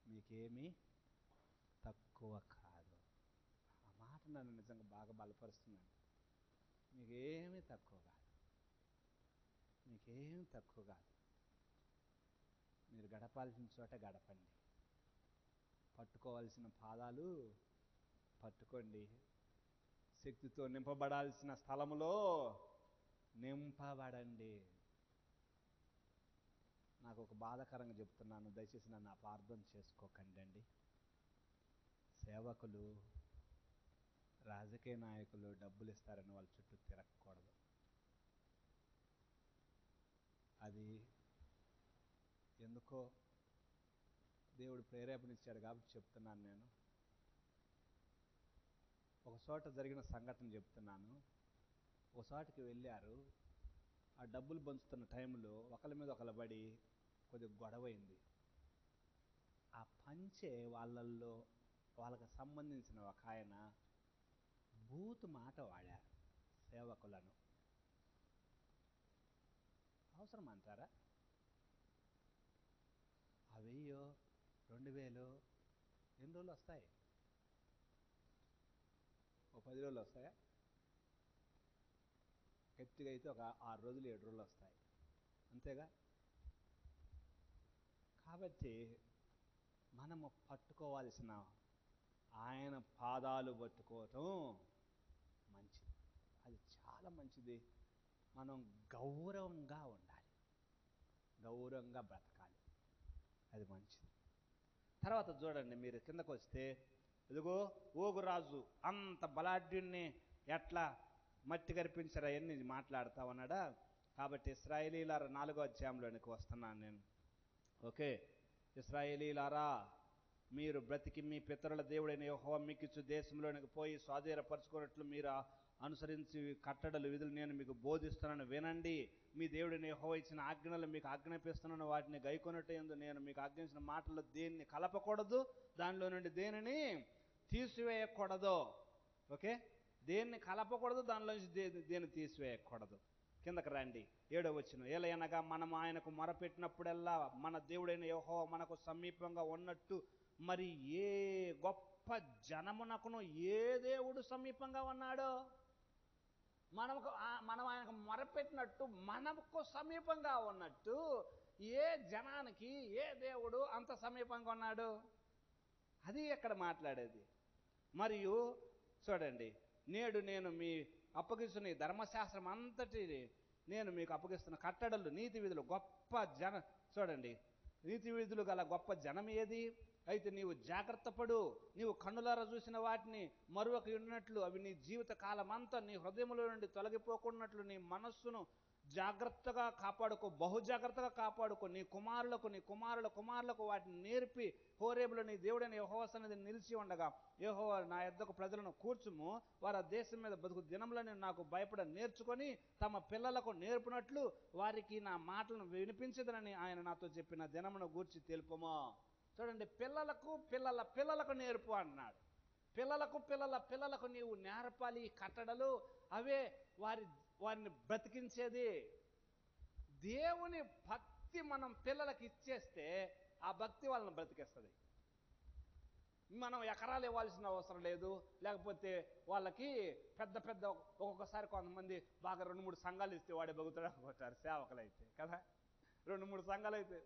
మీకేమీ తక్కువ కాదు. ఆ మాట నన్ను నిజంగా బాగా బలపరుస్తున్నాను. మీకేమీ తక్కువ కాదు, మీకేం తక్కువ కాదు. మీరు గడపాల్సిన చోట గడపండి, పట్టుకోవాల్సిన పాదాలు పట్టుకోండి, శక్తితో నింపబడాల్సిన స్థలములో నింపబడండి. నాకు ఒక బాధాకరంగా చెప్తున్నాను, దయచేసి నన్ను అపార్థం చేసుకోకండి అండి. సేవకులు, రాజకీయ నాయకులు డబ్బులు ఇస్తారని వాళ్ళ చుట్టూ తిరగకూడదు. అది ఎందుకో దేవుడు ప్రేరేపణ ఇచ్చాడు కాబట్టి చెప్తున్నాను. నేను ఒక చోట జరిగిన సంఘటన చెప్తున్నాను. ఒక చోటకి వెళ్ళారు, ఆ డబ్బులు పంచుతున్న టైంలో ఒకరి మీద ఒకరు పడి కొద్దిగా గొడవైంది. ఆ పంచే వాళ్ళల్లో వాళ్ళకి సంబంధించిన ఒక ఆయన బూతు మాట వాడారు సేవకులను. అవసరం అంటారా? 1000 2000 ఎన్ని రోజులు వస్తాయి? ఓ 10 రోజులు వస్తాయా? గట్టిగా అయితే ఒక 6 రోజులు 7 రోజులు వస్తాయి, అంతేగా. కాబట్టి మనము పట్టుకోవాల్సిన ఆయన పాదాలు పట్టుకోవటం మంచిది, అది చాలా మంచిది. మనం గౌరవంగా ఉండాలి, గౌరవంగా బ్రతకాలి, అది మంచిది. తర్వాత చూడండి, మీరు కిందకు వస్తే, ఇదిగో ఓగురాజు అంత బలాఢ్యుణ్ణి ఎట్లా మట్టి కరిపించారు అవన్నీ మాట్లాడుతా ఉన్నాడా. కాబట్టి ఇశ్రాయేలీయులారా 4వ అధ్యాయంలోనికి వస్తున్నాను నేను. ఓకే, ఇశ్రాయేలీయులారా, మీరు బ్రతికి మీ పితరుల దేవుడైన యెహోవా మీకిచ్చు దేశంలోనికి పోయి స్వాధీనపరచుకున్నట్లు మీరు అనుసరించి కట్టడలు విధులు నేను మీకు బోధిస్తున్నాను వినండి. మీ దేవుడిని యెహోవా ఇచ్చిన ఆజ్ఞలు మీకు ఆజ్ఞాపిస్తున్నాను, వాటిని గైకొనుటయందు నేను మీకు ఆజ్ఞాపించిన మాటల్లో దేన్ని కలపకూడదు, దానిలో నుండి దేనిని తీసివేయకూడదు. ఓకే, దేన్ని కలపకూడదు, దానిలో నుంచి దేన్ని తీసివేయకూడదు. కిందకి రండి, 7వ వచనం. ఏలయనగా మనం ఆయనకు మొరపెట్టినప్పుడల్లా మన దేవుడైన యెహోవా మనకు సమీపంగా ఉన్నట్టు మరి ఏ గొప్ప జనమునకును ఏ దేవుడు సమీపంగా ఉన్నాడో. మనం ఆయనకు మొరపెట్టినట్టు మనకు సమీపంగా ఉన్నట్టు ఏ జనానికి ఏ దేవుడు అంత సమీపంగా ఉన్నాడు? అది ఎక్కడ మాట్లాడేది. మరియు చూడండి, నేడు నేను మీ అప్పగిస్తున్న ఈ ధర్మశాస్త్రం అంతటి నేను మీకు అప్పగిస్తున్న కట్టడలు నీతి విధులు గొప్ప చూడండి, నీతి విధులు గల గొప్ప జనం ఏది? అయితే నీవు జాగ్రత్త పడు, నీవు కన్నులారా చూసిన వాటిని మరొక ఉన్నట్లు అవి నీ జీవిత కాలం అంతా నీ హృదయములో నుండి తొలగిపోకున్నట్లు నీ మనస్సును జాగ్రత్తగా కాపాడుకో, బహుజాగ్రత్తగా కాపాడుకో. నీ కుమారుల కుమారులకు వాటిని నేర్పి హోరేబులో నీ దేవుడైన యెహోవా సన్నిధిని నిలిచి ఉండగా, యెహోవా నా యొద్దకు ప్రజలను కూర్చుము, వారు ఆ దేశం మీద బతుకు దినములను నాకు భయపడ నేర్చుకొని తమ పిల్లలకు నేర్పినట్లు వారికి నా మాటలను వినిపించదనని ఆయన నాతో చెప్పిన దినమును గూర్చి తెలుపుమా. చూడండి, పిల్లలకు నేర్పు అన్నాడు. పిల్లలకు నీవు నేర్పాలి ఈ కట్టడలు. అవే వారిని బ్రతికించేది. దేవుని భక్తి మనం పిల్లలకి ఇచ్చేస్తే ఆ భక్తి వాళ్ళని బ్రతికేస్తుంది. మనం ఎకరాలు ఇవ్వాల్సిన అవసరం లేదు. లేకపోతే వాళ్ళకి పెద్ద ఒక్కొక్కసారి కొంతమంది బాగా 2-3 సంఘాలు ఇస్తే వాడే బతుకుతాడు అనుకుంటారు సేవకులు అయితే కదా. 2-3 సంఘాలు అయితే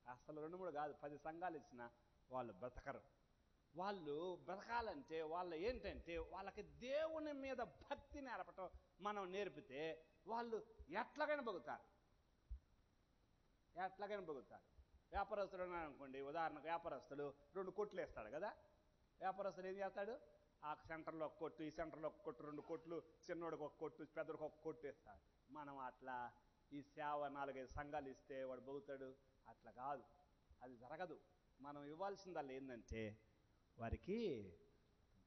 అసలు 2-3 కాదు, 10 సంఘాలు ఇచ్చినా వాళ్ళు బ్రతకరు. వాళ్ళు బ్రతకాలంటే వాళ్ళు ఏంటంటే వాళ్ళకి దేవుని మీద భక్తి నేర్పటం మనం నేర్పితే వాళ్ళు ఎట్లాగైనా బతుకుతారు. వ్యాపారస్తుడు అనుకోండి, ఉదాహరణకు వ్యాపారస్తుడు 2 కొట్లు వేస్తాడు కదా. వ్యాపారస్తుడు ఏం చేస్తాడు? ఆ సెంటర్లో ఒక కొట్టు, ఈ సెంటర్లో ఒక కొట్టు, 2 కొట్లు, చిన్నోడికి ఒక కొట్టు, పెద్దోడికి ఒక కొట్టు వేస్తాడు. మనం అట్లా ఈ సేవ 4-5 సంఘాలు ఇస్తే వాడు బతుకుతాడు? అట్లా కాదు, అది జరగదు. మనం ఇవ్వాల్సిందల్లా ఏంటంటే వారికి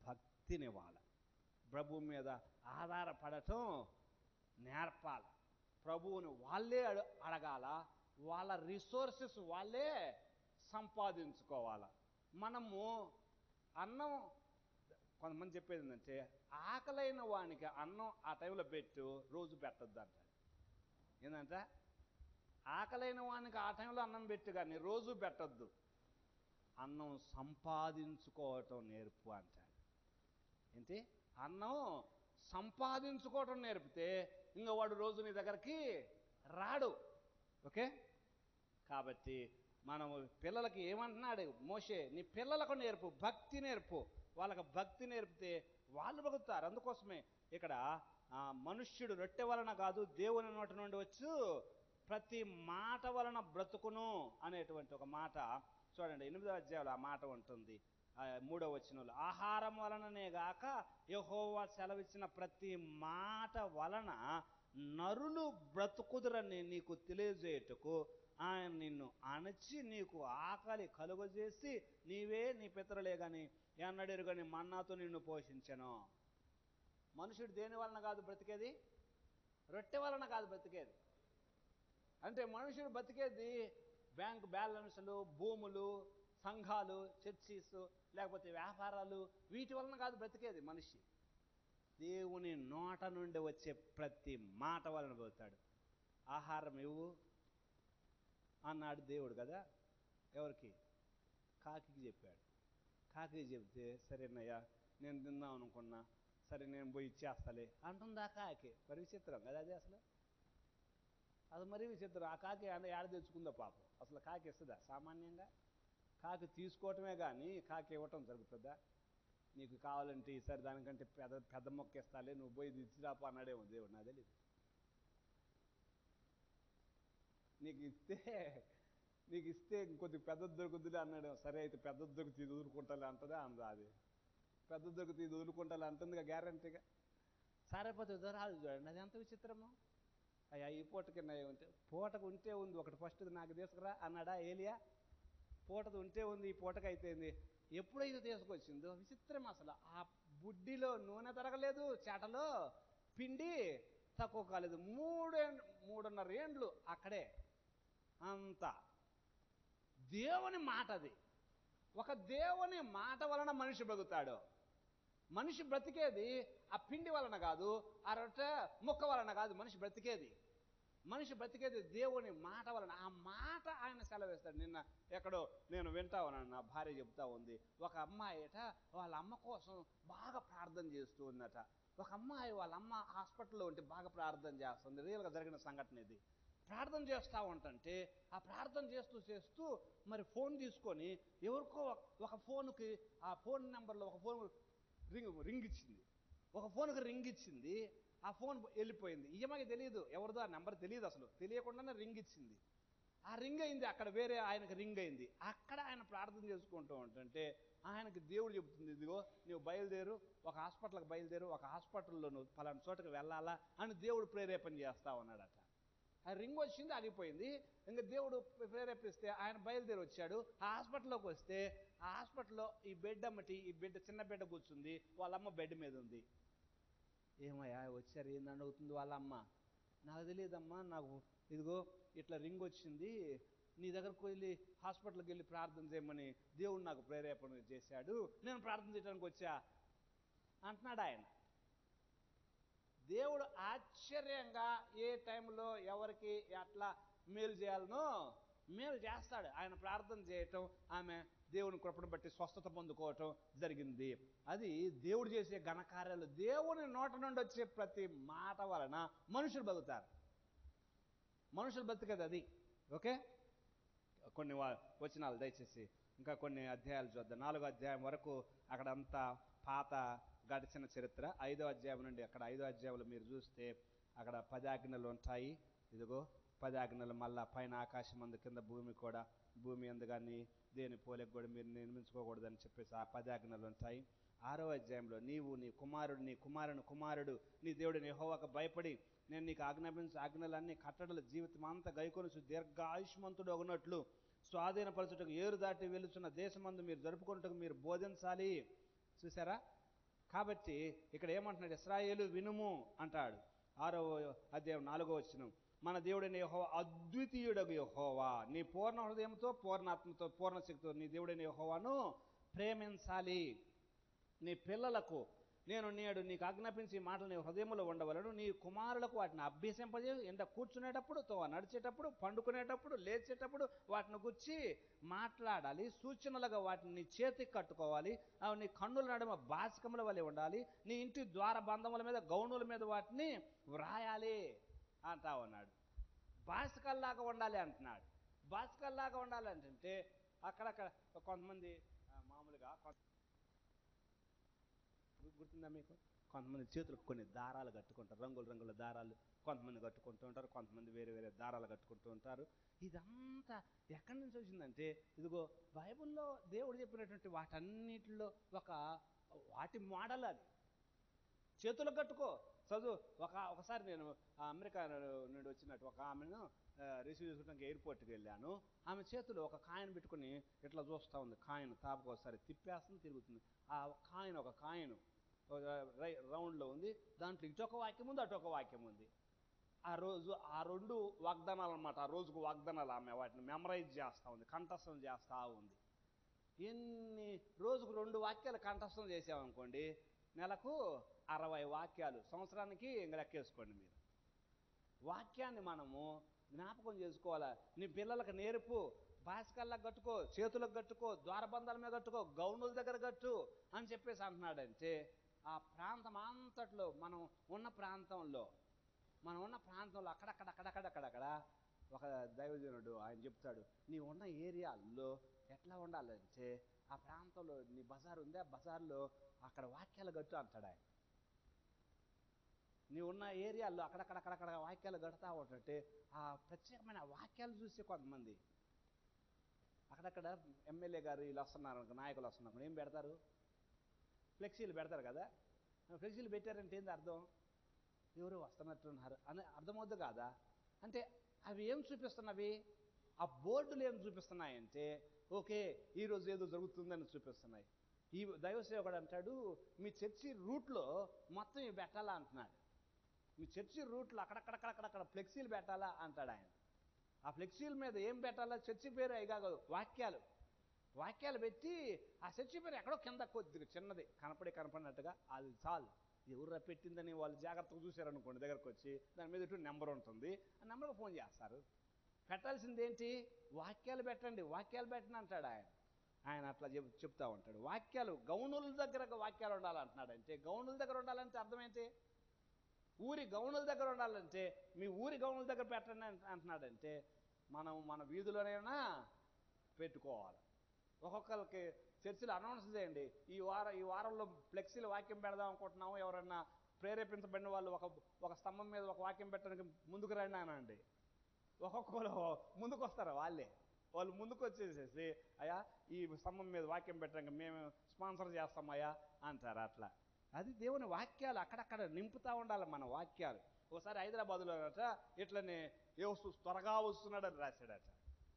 భక్తినివ్వాలి, ప్రభు మీద ఆధారపడటం నేర్పాలి. ప్రభువుని వాళ్ళే అడగాల, వాళ్ళ రిసోర్సెస్ వాళ్ళే సంపాదించుకోవాలి. మనము అన్నం, కొంతమంది చెప్పేది ఏంటంటే ఆకలైన వానికి అన్నం ఆ టైంలో పెట్టు, రోజు పెట్టద్దు అంటాడు. ఏంటంటే ఆకలైన వానికి ఆ టైంలో అన్నం పెట్టు కానీ రోజు పెట్టద్దు. అన్నం సంపాదించుకోవటం నేర్పు అంటాడు. ఏంటి? అన్నం సంపాదించుకోవటం నేర్పితే ఇంకా వాడు రోజు నీ దగ్గరికి రాడు. ఓకే, కాబట్టి మనం పిల్లలకి ఏమంటున్నాడు మోషే? నీ పిల్లలకు నేర్పు, భక్తి నేర్పు. వాళ్ళకి భక్తి నేర్పితే వాళ్ళు బతుకుతారు. అందుకోసమే ఇక్కడ మనుష్యుడు రొట్టె వలన కాదు దేవుని నోటి నుండి వచ్చు ప్రతి మాట వలన బ్రతుకును అనేటువంటి ఒక మాట చూడండి. 8వ అధ్యాయంలో ఆ మాట ఉంటుంది. 3వ వచనంలో, ఆహారం వలననే గాక యెహోవా సెలవిచ్చిన ప్రతి మాట వలన నరులు బ్రతుకుదురని నీకు తెలియజేయుటకు ఆయన నిన్ను అణచి నీకు ఆకలి కలుగజేసి నీవే నీ పితరులే గాని ఎన్నడెరు గాని మన్నాతో నిన్ను పోషించెను. మనుషుడు దేని వలన కాదు బ్రతికేది? రొట్టె వలన కాదు బ్రతికేది. అంటే మనుషుడు బతికేది బ్యాంక్ బ్యాలెన్సులు, భూములు, సంఘాలు, చర్చీస్, లేకపోతే వ్యాపారాలు, వీటి వలన కాదు బ్రతికేది మనిషి. దేవుని నోట నుండి వచ్చే ప్రతి మాట వలన పోతాడు. ఆహారం ఇవ్వు అన్నాడు దేవుడు కదా. ఎవరికి? కాకికి చెప్పాడు. కాకికి చెప్తే సరేనయ్యా నేను తిందాం అనుకున్నా, సరే నేను పోయి ఇచ్చేస్తాలే అంటుందా కాకి. మరి విచిత్రం కదా అది. అది మరీ విచిత్రం. ఆ కాకి ఏడ తెచ్చుకుందో పాపం. అసలు కాకి ఇస్తుందా సామాన్యంగా? కాకి తీసుకోవటమే కానీ కాకి ఇవ్వటం జరుగుతుందా? నీకు కావాలంటే ఈసారి దానికంటే పెద్ద మొక్క ఇస్తాలే, నువ్వు పోయి ఇచ్చిరాపో అన్నాడేమో దేవుడు, నాకు తెలియదు. నీకు ఇస్తే ఇంకొద్దిగా పెద్దది దొరుకుతుందిలే అన్నాడేమో. సరే అయితే పెద్దది దొరుకుతుంది వదులుకుంటాలే అంటదా? అది పెద్ద దొరుకుతుంది వదులుకుంటాలే అంటుందిగా గ్యారంటీగా. సారైపోతే దొరాలు చూడండి, అది ఎంత విచిత్రమో. అయ్యా ఈ పూటకి ఉంటే పూటకు ఉంటే ఉంది ఒకటి, ఫస్ట్ నాకు తీసుకురా అన్నాడా ఏలియా? పూటది ఉంటే ఉంది, ఈ పూటకు అయితేంది. ఎప్పుడైతే తీసుకొచ్చిందో విచిత్రం. అసలు ఆ బుడ్డిలో నూనె తరగలేదు, చేటలో పిండి తక్కువ కాలేదు. 3.5 ఏండ్లు అక్కడే. అంతా దేవుని మాట. అది ఒక దేవుని మాట వలన మనిషి బ్రతుకుతాడు. మనిషి బ్రతికేది ఆ పిండి వలన కాదు, ఆ రొట్టె ముక్క వలన కాదు. మనిషి బ్రతికేది దేవుని మాట వలన. ఆ మాట ఆయన సెలవేస్తాడు. నిన్న ఎక్కడో నేను వింటా ఉన్నాను, నా భార్య చెప్తా ఉంది. ఒక అమ్మాయిట వాళ్ళ అమ్మ కోసం బాగా ప్రార్థన చేస్తూ ఉందట. ఒక అమ్మాయి వాళ్ళ అమ్మ హాస్పిటల్లో ఉంటే బాగా ప్రార్థన చేస్తుంది. రియల్గా జరిగిన సంఘటన ఇది. ప్రార్థన చేస్తూ ఉంటుంటే ఆ ప్రార్థన చేస్తూ మరి ఫోన్ తీసుకొని ఎవరికో ఒక ఫోన్కి, ఆ ఫోన్ నెంబర్లో ఒక ఫోన్ రింగ్ ఇచ్చింది. ఒక ఫోన్కి రింగ్ ఇచ్చింది. ఆ ఫోన్ వెళ్ళిపోయింది. ఈమెకి తెలియదు, ఎవరిదో ఆ నెంబర్ తెలియదు, అసలు తెలియకుండానే రింగ్ ఇచ్చింది. ఆ రింగ్ అయింది, అక్కడ వేరే ఆయనకు రింగ్ అయింది. అక్కడ ఆయన ప్రార్థన చేసుకుంటూ ఉంటుంటే ఆయనకి దేవుడు చెబుతుంది, ఇదిగో నువ్వు బయలుదేరు, ఒక హాస్పిటల్కి బయలుదేరు, ఒక హాస్పిటల్లో నువ్వు పలానా చోటకి వెళ్ళాలా అని దేవుడు ప్రేరేపణ చేస్తా ఉన్నాడట. ఆ రింగ్ వచ్చింది, ఆగిపోయింది. ఇంకా దేవుడు ప్రేరేపిస్తే ఆయన బయలుదేరి వచ్చాడు. ఆ హాస్పిటల్లోకి వస్తే ఆ హాస్పిటల్లో ఈ బెడ్ అమ్మటి, ఈ బిడ్డ, చిన్న బిడ్డ కూర్చుంది. వాళ్ళమ్మ బెడ్ మీద ఉంది. ఏమయ్యా వచ్చారు, ఏందని అడుగుతుంది వాళ్ళ అమ్మ. నాకు తెలియదమ్మా, నాకు ఇదిగో ఇట్లా రింగ్ వచ్చింది, నీ దగ్గరకు వెళ్ళి హాస్పిటల్కి వెళ్ళి ప్రార్థన చేయమని దేవుడు నాకు ప్రేరేపణ చేశాడు, నేను ప్రార్థన చేయడానికి వచ్చా అంటున్నాడు ఆయన. దేవుడు ఆశ్చర్యంగా ఏ టైంలో ఎవరికి ఎట్లా మేలు చేయాలనో మేలు చేస్తాడు. ఆయన ప్రార్థన చేయటం, ఆమె దేవుని కృపను బట్టి స్వస్థత పొందుకోవటం జరిగింది. అది దేవుడు చేసే ఘనకార్యాలు. దేవుని నోట నుండి వచ్చే ప్రతి మాట వలన మనుషులు బతుకుతారు. మనుషులు బతికేది అది. ఓకే, కొన్ని వచనాలు దయచేసి ఇంకా కొన్ని అధ్యాయాలు చూద్దాం. 4వ అధ్యాయం వరకు అక్కడంతా పాత గడిచిన చరిత్ర. 5వ అధ్యాయం నుండి అక్కడ 5వ అధ్యాయంలో మీరు చూస్తే అక్కడ 10 ఆజ్ఞలు ఉంటాయి. ఇదిగో 10 ఆజ్ఞలు, మళ్ళా పైన ఆకాశం అందు కింద భూమి కూడా, భూమి అందు కానీ దేని పోలిక కూడా మీరు నిర్మించుకోకూడదని చెప్పేసి ఆ 10 ఆజ్ఞలు ఉంటాయి. 6వ అధ్యాయంలో నీవు నీ కుమారుడు నీ దేవుడిని యెహోవాకు భయపడి నేను నీకు ఆజ్ఞాపించే ఆజ్ఞలన్నీ కట్టడలు జీవితం అంతా గైకొనుచు దీర్ఘాయుష్మంతుడు అగునట్లు స్వాధీనపరచుటకు ఏరు దాటి వెలుచున్న దేశమందు మీరు జరుపుకున్నట్టుకు మీరు బోధించాలి. చూసారా? కాబట్టి ఇక్కడ ఏమంటున్నాడు, ఇశ్రాయేలు వినుము అంటాడు. 6వ అధ్యాయం 4వ వచనం, మన దేవుడైన యెహోవా అద్వితీయుడగు యెహోవా, నీ పూర్ణ హృదయంతో, పూర్ణాత్మతో, పూర్ణ శక్తితో నీ దేవుడైన యెహోవాను ప్రేమించాలి. నీ పిల్లలకు నేను నేడు నీకు ఆజ్ఞాపించి ఈ మాటలు నీ హృదయంలో ఉండవలను. నీ కుమారులకు వాటిని అభ్యసింపజే, ఎండ కూర్చునేటప్పుడు, తోవ నడిచేటప్పుడు, పండుకునేటప్పుడు, లేచేటప్పుడు వాటిని గురించి మాట్లాడాలి. సూచనలుగా వాటిని నీ చేతికి కట్టుకోవాలి. అవి నీ కన్నుల నడుమ బాసికముల వలె ఉండాలి. నీ ఇంటి ద్వార బంధముల మీద, గౌనుల మీద వాటిని వ్రాయాలి అంటా ఉన్నాడు. బాసికల్లాగా ఉండాలి అంటున్నాడు. బాసికల్లాగా ఉండాలంటే అక్కడక్కడ కొంతమంది మామూలుగా గుర్తుందా మీకు, కొంతమంది చేతులకు కొన్ని దారాలు కట్టుకుంటారు, రంగుల దారాలు కొంతమంది కట్టుకుంటూ ఉంటారు, కొంతమంది వేరే దారాలు కట్టుకుంటూ ఉంటారు. ఇదంతా ఎక్కడి నుంచి వచ్చిందంటే ఇదిగో బైబిల్లో దేవుడు చెప్పినటువంటి వాటన్నిటిలో వాటి మోడల్ అది. చేతులకు కట్టుకో, చదువు. ఒకసారి నేను అమెరికా నుండి వచ్చినట్టు ఒక ఆమెను రిసీవ్ చేసుకోవడానికి ఎయిర్పోర్ట్కి వెళ్ళాను. ఆమె చేతులు ఒక కాయిన్ పెట్టుకుని ఇట్లా చూస్తూ ఉంది. కాయిన్ తాపకు ఒకసారి తిప్పేస్తుంది, తిరుగుతుంది. ఆ కాయిన్ ఒక కాయిన్ రౌండ్లో ఉంది. దాంట్లో ఇటొక వాక్యం ఉంది, అటొక వాక్యం ఉంది. ఆ రెండు వాగ్దానాలు అన్నమాట. ఆ రోజుకు వాగ్దానాలు. ఆమె వాటిని మెమరైజ్ చేస్తూ ఉంది, కంఠస్థం చేస్తూ ఉంది. రోజుకు 2 వాక్యాలు కంఠస్థం చేసామనుకోండి, నెలకు 60 వాక్యాలు, సంవత్సరానికి ఇంకా లెక్కేసుకోండి మీరు. వాక్యాన్ని మనము జ్ఞాపకం చేసుకోవాలా. నీ పిల్లలకు నేర్పు. బాసికల్లా కట్టుకో, చేతులకు కట్టుకో, ద్వారబంధాల మీద కట్టుకో, గౌనుల దగ్గర కట్టు అని చెప్పేసి అంటున్నాడంటే ఆ ప్రాంతం అంతట్లో మనం ఉన్న ప్రాంతంలో అక్కడక్కడ ఒక దైవజనుడు ఆయన చెప్తాడు, నీ ఉన్న ఏరియాల్లో ఎట్లా ఉండాలంటే ఆ ప్రాంతంలో నీ బజార్ ఉంది, ఆ బజార్లో అక్కడ వాక్యాలు కట్టు అంటాడు ఆయన. నీ ఉన్న ఏరియాల్లో అక్కడక్కడ వాక్యాలు కడతా ఉంటుంటే ఆ ప్రత్యేకమైన వాక్యాలు చూసి కొంతమంది అక్కడక్కడ ఎమ్మెల్యే గారు వీళ్ళు వస్తున్నారు, నాయకులు వస్తున్నారు, ఏం పెడతారు? ఫ్లెక్సీలు పెడతారు కదా. ఫ్లెక్సీలు పెట్టారంటే ఏంది అర్థం? ఎవరు వస్తున్నట్టున్నారు అని అర్థమవుద్దు కాదా? అంటే అవి ఏం చూపిస్తున్నవి? ఆ బోర్డులు ఏం చూపిస్తున్నాయంటే ఓకే ఈరోజు ఏదో జరుగుతుందని చూపిస్తున్నాయి. ఈ దైవ సేవకుడు అంటాడు, మీ చర్చి రూట్లో మొత్తం ఇవి పెట్టాలా అంటున్నాడు. మీ చర్చి రూట్లో అక్కడక్కడక్కడక్కడ ఫ్లెక్సీలు పెట్టాలా అంటాడు ఆయన. ఆ ఫ్లెక్సీల మీద ఏం పెట్టాలా? చర్చి పేరు అయి కాదు, వాక్యాలు పెట్టి ఆ చర్చి పేరు ఎక్కడో కింద కొద్దిగా చిన్నది కనపడినట్టుగా అది చాలు. ఎవరు పెట్టిందని వాళ్ళు జాగ్రత్తగా చూశారనుకోండి, దగ్గరకు వచ్చి దాని మీద ఇటు నెంబర్ ఉంటుంది, ఆ నెంబర్కి ఫోన్ చేస్తారు. పెట్టాల్సింది ఏంటి? వాక్యాలు పెట్టండి అంటాడు ఆయన అట్లా చెప్తా ఉంటాడు. వాక్యాలు గౌనుల దగ్గర వాక్యాలు ఉండాలంటున్నాడు. అంటే గౌనుల దగ్గర ఉండాలంటే అర్థం ఏంటి? ఊరి గౌనుల దగ్గర ఉండాలంటే మీ ఊరి గౌనుల దగ్గర పెట్టండి అంటున్నాడంటే మనం మన వీధిలోనైనా పెట్టుకోవాలి. ఒక్కొక్కరికి చర్చిలో అనౌన్స్ చేయండి, ఈ వారంలో ఫ్లెక్సీలు వాక్యం పెడదాం అనుకుంటున్నాము, ఎవరన్నా ప్రేరేపించబడిన వాళ్ళు ఒక స్తంభం మీద ఒక వాక్యం పెట్టడానికి ముందుకు రండి అనండి. ఒక్కొక్కరు ముందుకు వస్తారు. వాళ్ళు ముందుకు వచ్చేసేసి, అయ్యా ఈ స్తంభం మీద వాక్యం పెట్టడానికి మేము స్పాన్సర్ చేస్తామయ్యా అంటారు. అట్లా అది దేవుని వాక్యాలు అక్కడక్కడ నింపుతూ ఉండాలి మన వాక్యాలు. ఒకసారి హైదరాబాద్లో ఇట్లనే యేసు త్వరగా వస్తున్నాడని రాశాడట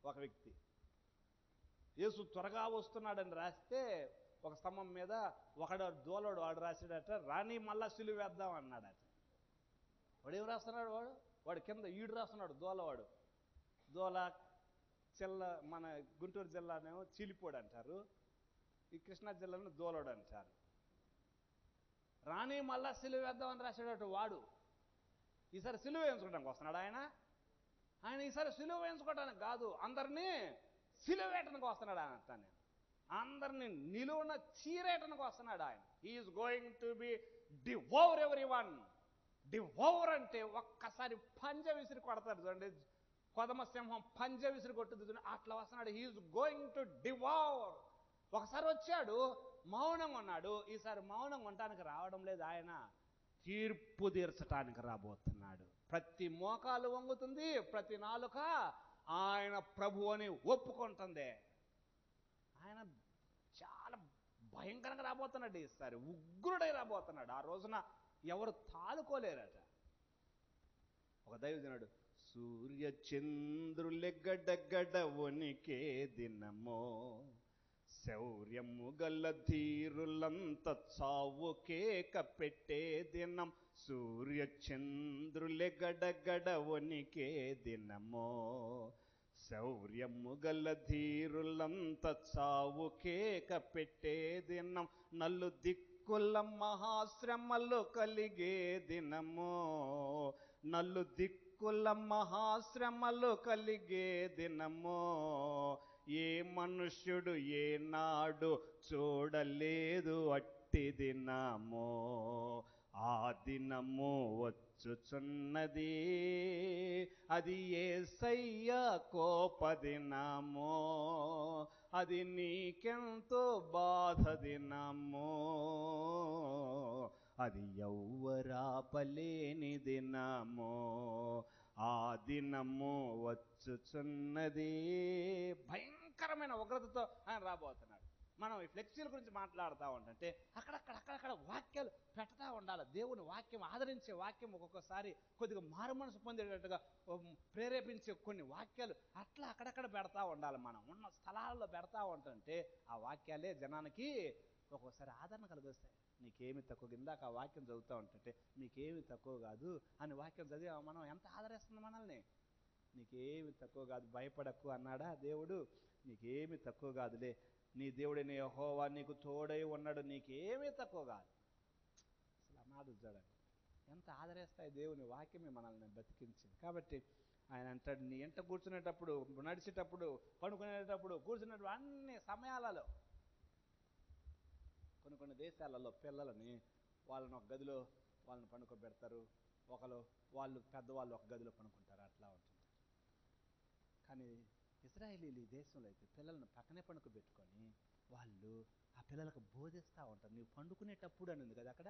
ఒక వ్యక్తి. యేసు త్వరగా వస్తున్నాడని రాస్తే ఒక స్తంభం మీద ఒకడు దోలోడు వాడు రాశాడట, రాణి మళ్ళా సిలువ వేద్దాం అన్నాడట. వాడు ఏం రాస్తున్నాడు? వాడు కింద ఈడు రాస్తున్నాడు, దోలవాడు. దోల చెల్ల, మన గుంటూరు జిల్లానేమో చీలిపోడు అంటారు, ఈ కృష్ణా జిల్లాను దోలోడు అంటారు. రాణి మళ్ళా సిలువ వేద్దామని రాశాడట వాడు. ఈసారి సిలువ వేయించుకోవడానికి వస్తున్నాడు ఆయన ఈసారి సిలువ వేయించుకోవడానికి కాదు, అందరినీ సిలువ వేయటానికి వస్తున్నాడు ఆయన. అంటాను అందరినీ నిలువున చీరేయటానికి వస్తున్నాడు ఆయన. He is going to be devour everyone. Devour అంటే ఒక్కసారి పంజ విసిరి కొడతాడు చూడండి, కొదమ సింహం పంజ విసిరి కొట్టుద్ది చూడండి, అట్లా వస్తున్నాడు. He is going to devour. ఒకసారి వచ్చాడు మౌనంగా ఉన్నాడు, ఈసారి మౌనంగా ఉండటానికి రావడం లేదు ఆయన, తీర్పు తీర్చడానికి రాబోతున్నాడు. ప్రతి మోకాలు వంగుతుంది, ప్రతి నాలుక ఆయన ప్రభు అని ఒప్పుకుంటుంది. ఆయన చాలా భయంకరంగా రాబోతున్నాడు, ఈసారి ఉగ్రుడై రాబోతున్నాడు. ఆ రోజున ఎవరు తాలుకోలేరట. ఒక దైవజనుడు, సూర్య చంద్రులెగ్గడగడ వణికే దినమో, శౌర్యము గల ధీరులంత చావుకేక పెట్టే దినం. సూర్య చంద్రులెగ్గడగడ వణికే దినమో, శౌర్యము గల ధీరులంత చావుకేక పెట్టే దినం. నలు దిక్కుల మహాశ్రమలు కలిగే దినమో, నలు దిక్కుల మహాశ్రమలు కలిగే దినమో. ఏ మనుష్యుడు ఏనాడు చూడలేదు అట్టి దినమో. ఆ దినము వచ్చుచున్నది, అది యేసయ్య కోపదినమో. అది నీకెంతో బాధ దినమో, అది ఎవ్వరాపలేని దినమో. ఆ దినము వచ్చుచున్నది. భయంకరమైన ఉగ్రతతో ఆయన రాబోతున్నాడు. మనం ఈ ఫ్లెక్సీల గురించి మాట్లాడుతూ ఉంటే అక్కడక్కడ వాక్యాలు పెడతా ఉండాలి. దేవుని వాక్యం, ఆదరించే వాక్యం, ఒక్కొక్కసారి కొద్దిగా మారు మనసు పొందేటట్టుగా ప్రేరేపించే కొన్ని వాక్యాలు అట్లా అక్కడక్కడ పెడతా ఉండాలి. మనం ఉన్న స్థలాల్లో పెడతా ఉంటుంటే ఆ వాక్యాలే జనానికి ఒక్కొక్కసారి ఆదరణ కలిగిస్తాయి. నీకేమి తక్కువ, ఇందాక ఆ వాక్యం చదువుతూ ఉంటుంటే నీకేమి తక్కువ కాదు అని వాక్యం చదివి మనం ఎంత ఆదరిస్తుంది మనల్ని. నీకేమి తక్కువ కాదు, భయపడకు అన్నాడా దేవుడు. నీకేమి తక్కువ కాదులే, నీ దేవుడైన యెహోవా నీకు తోడై ఉన్నాడు, నీకేమీ తక్కువ కాదు. అసలు ఆ మాట చూడండి, ఎంత ఆదరిస్తాయి దేవుని వాక్యమే మనల్ని బతికించింది. కాబట్టి ఆయన అంటాడు, నీ ఎంట కూర్చునేటప్పుడు, నడిచేటప్పుడు, పడుకునేటప్పుడు, కూర్చునేటప్పుడు అన్ని సమయాలలో. కొన్ని దేశాలలో పిల్లలని వాళ్ళని ఒక గదిలో వాళ్ళని పడుకోబెడతారు, వాళ్ళు పెద్దవాళ్ళు ఒక గదిలో పడుకుంటారు, అట్లా ఉంటుంటారు. కానీ ఇశ్రాయేలీలు ఈ దేశంలో అయితే పిల్లలను పక్కనే పడుకోబెట్టుకొని వాళ్ళు ఆ పిల్లలకు బోధిస్తూ ఉంటారు. నీవు పండుకునేటప్పుడు అని ఉంది కదా అక్కడ,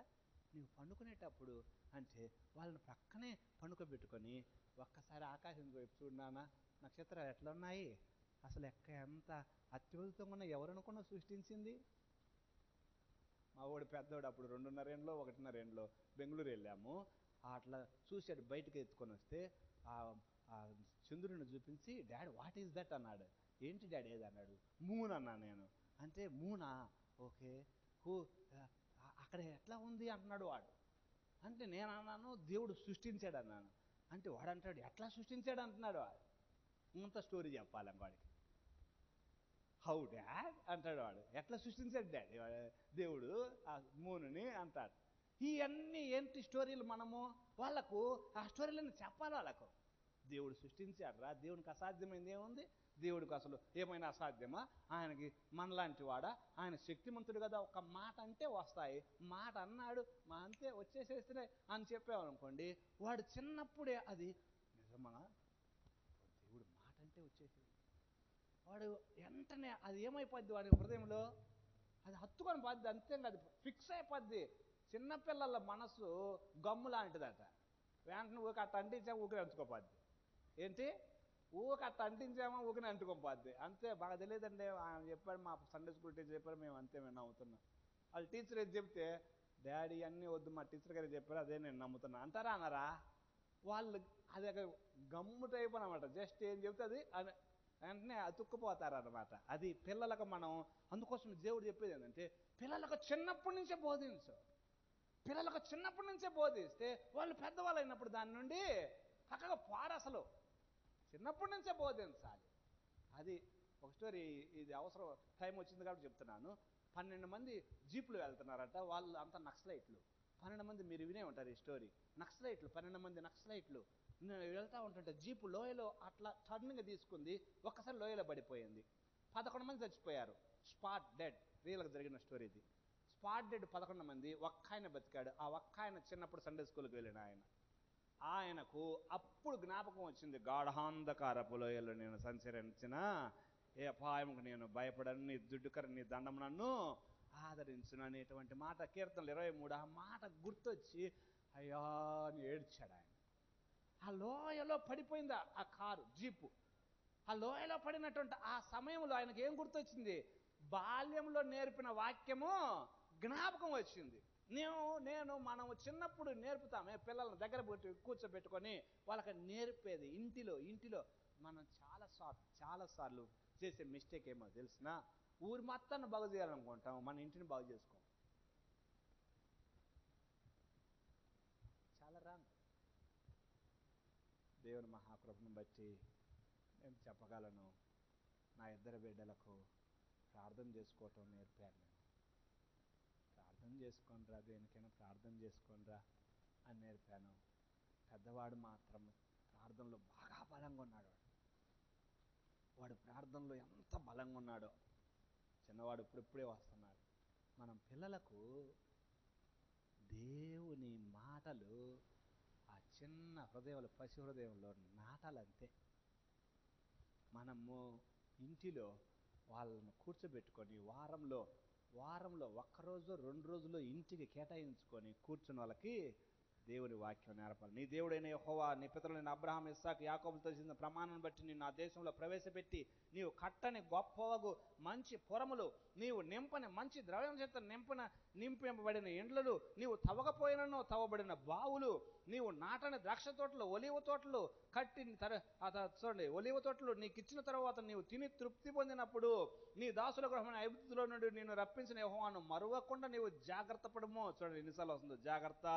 నీవు పండుకునేటప్పుడు అంటే వాళ్ళని పక్కనే పండుకోబెట్టుకొని ఒక్కసారి ఆకాశం వైపు చూడనా, నక్షత్రాలు ఎట్లా ఉన్నాయి, అసలు ఎంత అత్యద్భుతంగా ఎవరనుకున్నా సృష్టించింది. మా వాడు పెద్దవాడు అప్పుడు 2.5 ఏళ్ళలో 1.5 ఏళ్ళలో బెంగళూరు వెళ్ళాము. అట్లా చూశాడు, బయటకు ఎత్తుకొని వస్తే ఆ చంద్రుడిని చూపించి, డాడీ వాట్ ఈజ్ దట్ అన్నాడు. ఏంటి డాడీ ఏది అన్నాడు. మూన్ అన్నా నేను. అంటే మూనా, ఓకే, అక్కడ ఎట్లా ఉంది అంటున్నాడు వాడు. అంటే నేను అన్నాను దేవుడు సృష్టించాడు అన్నాను. అంటే వాడు అంటాడు ఎట్లా సృష్టించాడు అంటున్నాడు వాడు. ఇంత స్టోరీ చెప్పాలి వాడికి. హౌ డాడ్ అంటాడు వాడు. ఎట్లా సృష్టించాడు డాడీ దేవుడు ఆ మూనుని అంటాడు. ఇవన్నీ ఏంటి స్టోరీలు, మనము వాళ్ళకు ఆ స్టోరీలను చెప్పాలి వాళ్ళకు. దేవుడు సృష్టించాడు రా, దేవునికి అసాధ్యమైంది ఏముంది, దేవుడికి అసలు ఏమైనా అసాధ్యమా, ఆయనకి మనలాంటి వాడా, ఆయన శక్తిమంతుడు కదా, ఒక మాట అంటే వస్తాయి, మాట అన్నాడు మా అంతే వచ్చేసేస్తే అని చెప్పామనుకోండి, వాడు చిన్నప్పుడే అది నిజమా, దేవుడు మాట అంటే వచ్చేసేది, వాడు వెంటనే అది ఏమైపోద్ది వాడి హృదయంలో, అది హత్తుకొని పోద్ది, అంతేం అది ఫిక్స్ అయిపోద్ది. చిన్నపిల్లల మనసు గమ్ము లాంటిదట, వెంటనే ఊరికి అట్ట అంటించాము ఊరికి అంటుకోపోద్ది. ఏంటి ఊరికి అట్ట అంటించామో ఊరికి అంటుకోపోద్ది, అంతే. బాగా తెలియదండి ఆయన చెప్పాడు, మా సండే స్కూల్ టీచర్ చెప్పారు, మేము అంతే మేము నమ్ముతున్నాం. వాళ్ళు టీచర్ ఏది చెప్తే డాడీ అన్నీ వద్దు మా టీచర్ గారు చెప్పారు అదే నేను నమ్ముతున్నా అంటారా అన్నారా? వాళ్ళు అది ఒక గమ్ము టైప్ అనమాట, జస్ట్ ఏం చెప్తే అది వెంటనే అతుక్కుపోతారనమాట. అది పిల్లలకు మనం అందుకోసం దేవుడు చెప్పేది ఏంటంటే పిల్లలకు చిన్నప్పటి నుంచే బోధించు. పిల్లలకు చిన్నప్పటి నుంచే బోధిస్తే వాళ్ళు పెద్దవాళ్ళు అయినప్పుడు దాని నుండి చక్కగా అసలు చిన్నప్పటి నుంచే బోధించాలి. అది ఒక స్టోరీ, ఇది అవసరం టైం వచ్చింది కాబట్టి చెప్తున్నాను. 12 మంది జీపులు వెళ్తున్నారట, వాళ్ళు అంతా నక్సలైట్లు. 12 మంది, మీరు వినే ఉంటారు ఈ స్టోరీ. నక్సలైట్లు 12 మంది నక్సలైట్లు వెళ్తూ ఉంటుంటే జీపు లోయలో అట్లా టర్నింగ్ తీసుకుంది, ఒక్కసారి లోయలో పడిపోయింది. 11 మంది చచ్చిపోయారు, స్పాట్ డెడ్. రియల్గా జరిగిన స్టోరీ ఇది. స్పాట్ డెడ్ 11 మంది, ఒక్క ఆయన బతికాడు. ఆ ఒక్క ఆయన చిన్నప్పుడు సండే స్కూల్కి వెళ్ళిన ఆయనకు అప్పుడు జ్ఞాపకం వచ్చింది, గాఢాంధకారపు లోయలో నేను సంచరించిన ఏ అపాయంకు నేను భయపడను, నీ దుడ్డుకర నీ దండం నన్ను ఆదరించును అనేటువంటి మాట, కీర్తనలు 23. ఆ మాట గుర్తొచ్చి అయ్యా అని ఏడ్చాడు ఆయన. ఆ లోయలో పడిపోయింది ఆ కారు జీపు. ఆ లోయలో పడినటువంటి ఆ సమయంలో ఆయనకి ఏం గుర్తొచ్చింది? బాల్యంలో నేర్పిన వాక్యము జ్ఞాపకం వచ్చింది. మనము చిన్నప్పుడు నేర్పుతామే పిల్లలను దగ్గర కూర్చోబెట్టుకొని వాళ్ళకి నేర్పేది. ఇంటిలో మనం చాలాసార్లు చేసే మిస్టేక్ ఏమో తెలిసిన, ఊరి మొత్తాన్ని బాగు చేయాలనుకుంటాం, మన ఇంటిని బాగు చేసుకోం. చాలా రాంగ్. దేవుని మహాకృపను బట్టి నేను చెప్పగలను, నా 2 బిడ్డలకు ప్రార్థన చేసుకోవటం నేర్పాను. ప్రార్థన చేసుకోనరా, దేనికైనా ప్రార్థన చేసుకోనరా అని నేర్పాను. పెద్దవాడు మాత్రం ప్రార్థనలో బాగా బలంగా ఉన్నాడు. వాడు ప్రార్థనలో ఎంత బలంగా ఉన్నాడో, చిన్నవాడు ఇప్పుడిప్పుడే వస్తున్నాడు. మనం పిల్లలకు దేవుని మాటలు ఆ చిన్న హృదయంలో, పసి హృదయంలో నాటాలంతే. మనము ఇంటిలో వాళ్ళను కూర్చోబెట్టుకొని వారంలో 1 రోజు 2 రోజులు ఇంటికి కేటాయించుకొని కూర్చుని వాళ్ళకి దేవుని వాక్యం నేర్పాలి. నీ దేవుడైన యెహోవా నీ పితరులైన అబ్రహాం, ఇస్సాకు, యాకోబులతో చేసిన ప్రమాణాన్ని బట్టి నిన్ను ఆ దేశంలో ప్రవేశపెట్టి నీవు కట్టని గొప్పవగు మంచి పురములు, నీవు నింపని మంచి ద్రవ్యం చేత నింపబడిన ఇండ్లు, నీవు తవ్వకపోయినను తవ్వబడిన బావులు, నీవు నాటని ద్రాక్ష తోటలు, ఒలీవ తోటలు చూడండి, ఒలీవ తోటలు నీకు ఇచ్చిన తర్వాత నీవు తిని తృప్తి పొందినప్పుడు నీ దాసుల గృహమైన ఐగుప్తులో నుండి నేను రప్పించిన యెహోవాను మరువకుండా నీవు జాగ్రత్త పడము. చూడండి ఎన్నిసార్లు వస్తుందో జాగ్రత్త.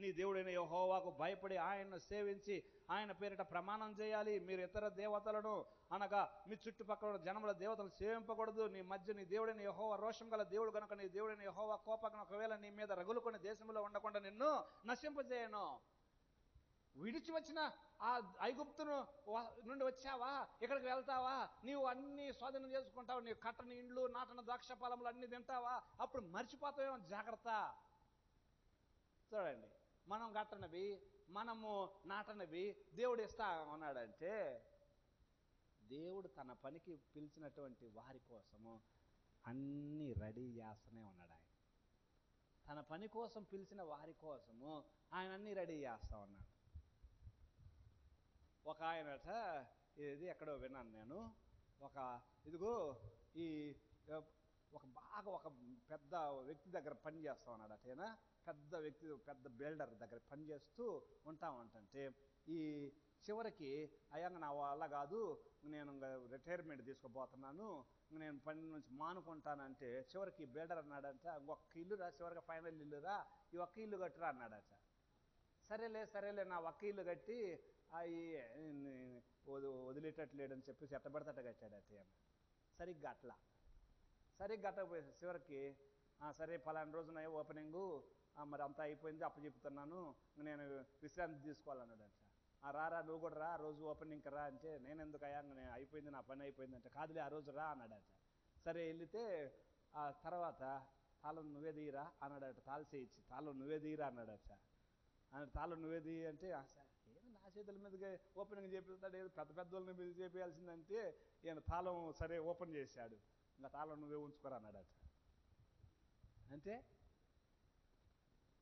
నీ దేవుడైన యెహోవాకు భయపడి ఆయన్ను సేవించి ఆయన పేరిట ప్రమాణం చేయాలి. మీరు ఇతర దేవతలను అనగా మీ చుట్టుపక్కల జనముల దేవతలను సేవింపకూడదు. నీ మధ్య నీ దేవుడైన యెహోవా రోషం గల దేవుడు కనుక నీ దేవుడైన యెహోవా కోపం ఒకవేళ నీ మీద రగులుకొని దేశంలో ఉండకుండా నిన్ను నశింపజేయను. విడిచి వచ్చిన ఆ ఐగుప్తును నుండి వచ్చావా, ఇక్కడికి వెళ్తావా, నీవు అన్ని స్వాధీనం చేసుకుంటావు, నీవు కట్టని ఇండ్లు, నాటన ద్రాక్ష ఫలములు అన్ని తింటావా, అప్పుడు మర్చిపోతావేమో, జాగ్రత్త. చూడండి, మనం కట్టనవి, మనము నాటనవి దేవుడు ఇస్తా ఉన్నాడంటే, దేవుడు తన పనికి పిలిచినటువంటి వారి కోసము అన్నీ రెడీ చేస్తూనే ఉన్నాడు. ఆయన తన పని కోసం పిలిచిన వారి కోసము ఆయన అన్నీ రెడీ చేస్తూ ఉన్నాడు. ఒక ఆయనట, ఇది ఎక్కడో విన్నాను నేను, ఒక పెద్ద వ్యక్తి దగ్గర పని చేస్తా ఉన్నాడు అటైనా, పెద్ద బిల్డర్ దగ్గర పనిచేస్తూ ఉంటామంటే ఈ చివరికి అయ్యా నా వల్ల కాదు, నేను రిటైర్మెంట్ తీసుకోబోతున్నాను, నేను పని నుంచి మానుకుంటానంటే చివరికి బిల్డర్ అన్నాడంట, ఒక్క ఇల్లురా చివరికి ఫైనల్ ఇల్లురా, ఈ ఒక్క ఇల్లు కట్టురా అన్నాడట. సరేలే నా ఒక్క ఇల్లు కట్టి అవి వదిలేటట్లేడని చెప్పేసి ఎట్టబడతట కట్టాడట. సరిగ్గా అట్టకపోయి చివరికి సరే పలానా రోజున ఓపెనింగు, మరి అంతా అయిపోయింది, అప్పచెప్తున్నాను, నేను విశ్రాంతి తీసుకోవాలన్నాడంట. రారా నువ్వు కూడా రా, రోజు ఓపెనింగ్కి రా అంటే, నేను ఎందుకయ్యా, నేను అయిపోయింది, నా పని అయిపోయింది అంటే, కాదులే ఆ రోజు రా అన్నాడట. సరే వెళితే ఆ తర్వాత తాళం నువ్వే తీయరా అన్నాడట. తాళసేయిచ్చి తాళం నువ్వే తీయరా అన్నాడట. తాళం నువ్వే తీయి అంటే, ఏదో నా చేతుల మీదుగా ఓపెనింగ్ చేపిస్తాడు, ఏదో పెద్ద వాళ్ళని మీద చేపించాల్సిందంటే ఈయన తాళం సరే ఓపెన్ చేశాడు. ఇంకా తాళం నువ్వే ఉంచుకోరా అన్నాడట. అంటే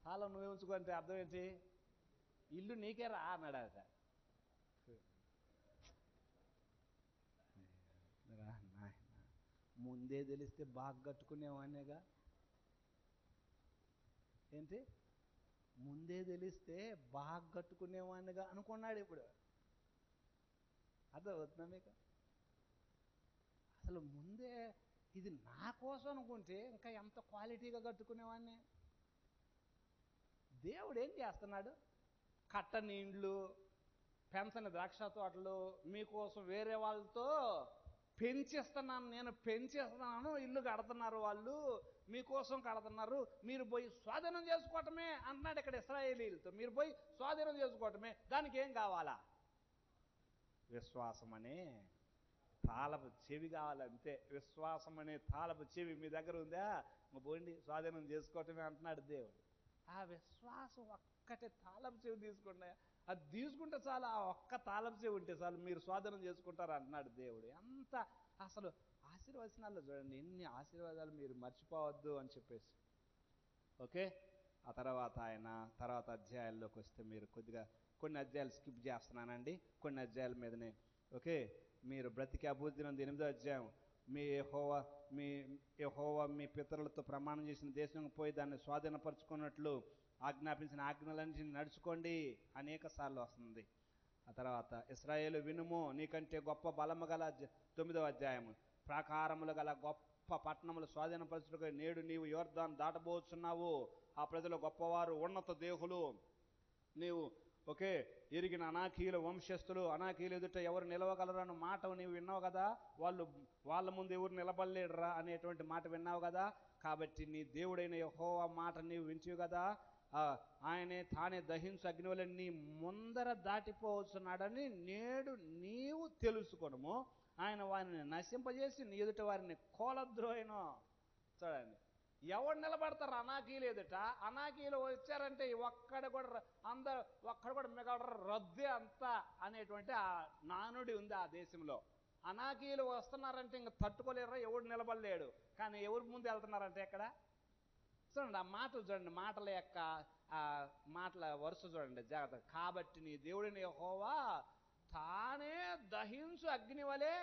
తాళం నువ్వే ఉంచుకో అంటే అర్థం ఏంటి? ఇల్లు నీకే రా అన్నాడట. ముందే తెలిస్తే బాగా కట్టుకునేవానేగా. ఏంటి? ముందే తెలిస్తే బాగా కట్టుకునేవాడినిగా అనుకున్నాడు. ఇప్పుడు అర్థమవుతుందా మీకు? అసలు ముందే ఇది నా కోసం అనుకుంటే ఇంకా ఎంత క్వాలిటీగా కట్టుకునేవాడిని. దేవుడు ఏం చేస్తున్నాడు? కట్టని ఇండ్లు, పెంచని ద్రాక్ష తోటలు మీకోసం వేరే వాళ్ళతో నేను పెంచేస్తున్నాను, ఇల్లు కడుతున్నారు వాళ్ళు, మీకోసం కడుతున్నారు, మీరు పోయి స్వాధీనం చేసుకోవటమే అంటున్నాడు ఇక్కడ ఇశ్రాయేలీలతో. మీరు పోయి స్వాధీనం చేసుకోవటమే, దానికి ఏం కావాలా? విశ్వాసం అనే తాళపు చెవి కావాలంతే. విశ్వాసం అనే తాళపు చెవి మీ దగ్గర ఉందా, పోండి స్వాధీనం చేసుకోవటమే అంటున్నాడు దేవుడు. ఆ విశ్వాసం ఒక్కటే తాళపు చెవి తీసుకోండి, అది తీసుకుంటే చాలు, ఆ ఒక్క తాళపు చెవి ఉంటే చాలు, మీరు స్వాధీనం చేసుకుంటారు అంటున్నాడు దేవుడు. ఎంత అసలు ఆశీర్వచనాల్లో చూడండి, ఎన్ని ఆశీర్వాదాలు, మీరు మర్చిపోవద్దు అని చెప్పేసి. ఓకే, ఆ తర్వాత తర్వాత అధ్యాయాల్లోకి వస్తే మీరు కొద్దిగా కొన్ని అధ్యాయాలు స్కిప్ చేస్తున్నానండి, కొన్ని అధ్యాయాల మీదనే. ఓకే, మీరు బ్రతికి అభివృద్ధి నందు 8వ అధ్యాయం, యెహోవా మీ పితరులతో ప్రమాణం చేసిన దేశం పోయి దాన్ని స్వాధీనపరుచుకున్నట్లు ఆజ్ఞాపించిన ఆజ్ఞలన్నీ నడుచుకోండి అనేక సార్లు వస్తుంది. ఆ తర్వాత ఇశ్రాయేలు వినుము, నీకంటే గొప్ప బలము గల 9వ అధ్యాయము, ప్రాకారములు గల గొప్ప పట్టణములు స్వాధీనపరచుటకు నేడు నీవు యోర్దాను దాటబోచున్నావు. ఆ ప్రజలు గొప్పవారు, ఉన్నత దేహులు, నీవు ఓకే ఎరిగిన అనాకీయుల వంశస్థులు, అనాకీయులు ఎదుట ఎవరు నిలవగలరు అన్న మాట నీవు విన్నావు కదా, వాళ్ళ ముందు ఎవరు నిలబడలేడురా అనేటువంటి మాట విన్నావు కదా. కాబట్టి నీ దేవుడైన యెహోవా మాట నీవు వింటివి కదా, ఆయనే తానే దహించు అగ్ని వలె నీ ముందర దాటిపోవచ్చున్నాడని నేడు నీవు తెలుసుకొనుము. ఆయన వారిని నశింపజేసి నీ ఎదుట వారిని కోలద్రోయను. చూడండి, ఎవరు నిలబడతారు అనాకీలు ఎదుట? అనాకీలు వచ్చారంటే ఒక్కడ కూడా మిగలరు, రద్దే అంతా అనేటువంటి ఆ నానుడి ఉంది ఆ దేశంలో. అనాకీలు వస్తున్నారంటే ఇంక తట్టుకోలేరు, ఎవడు నిలబడలేడు. కానీ ఎవరి ముందు వెళ్తున్నారంటే ఎక్కడ చూడండి, ఆ మాటలు చూడండి, మాటల యొక్క మాటల వరుస చూడండి జాగ్రత్త. కాబట్టి నీ దేవుడిని యెహోవా తానే దహించు అగ్ని వలె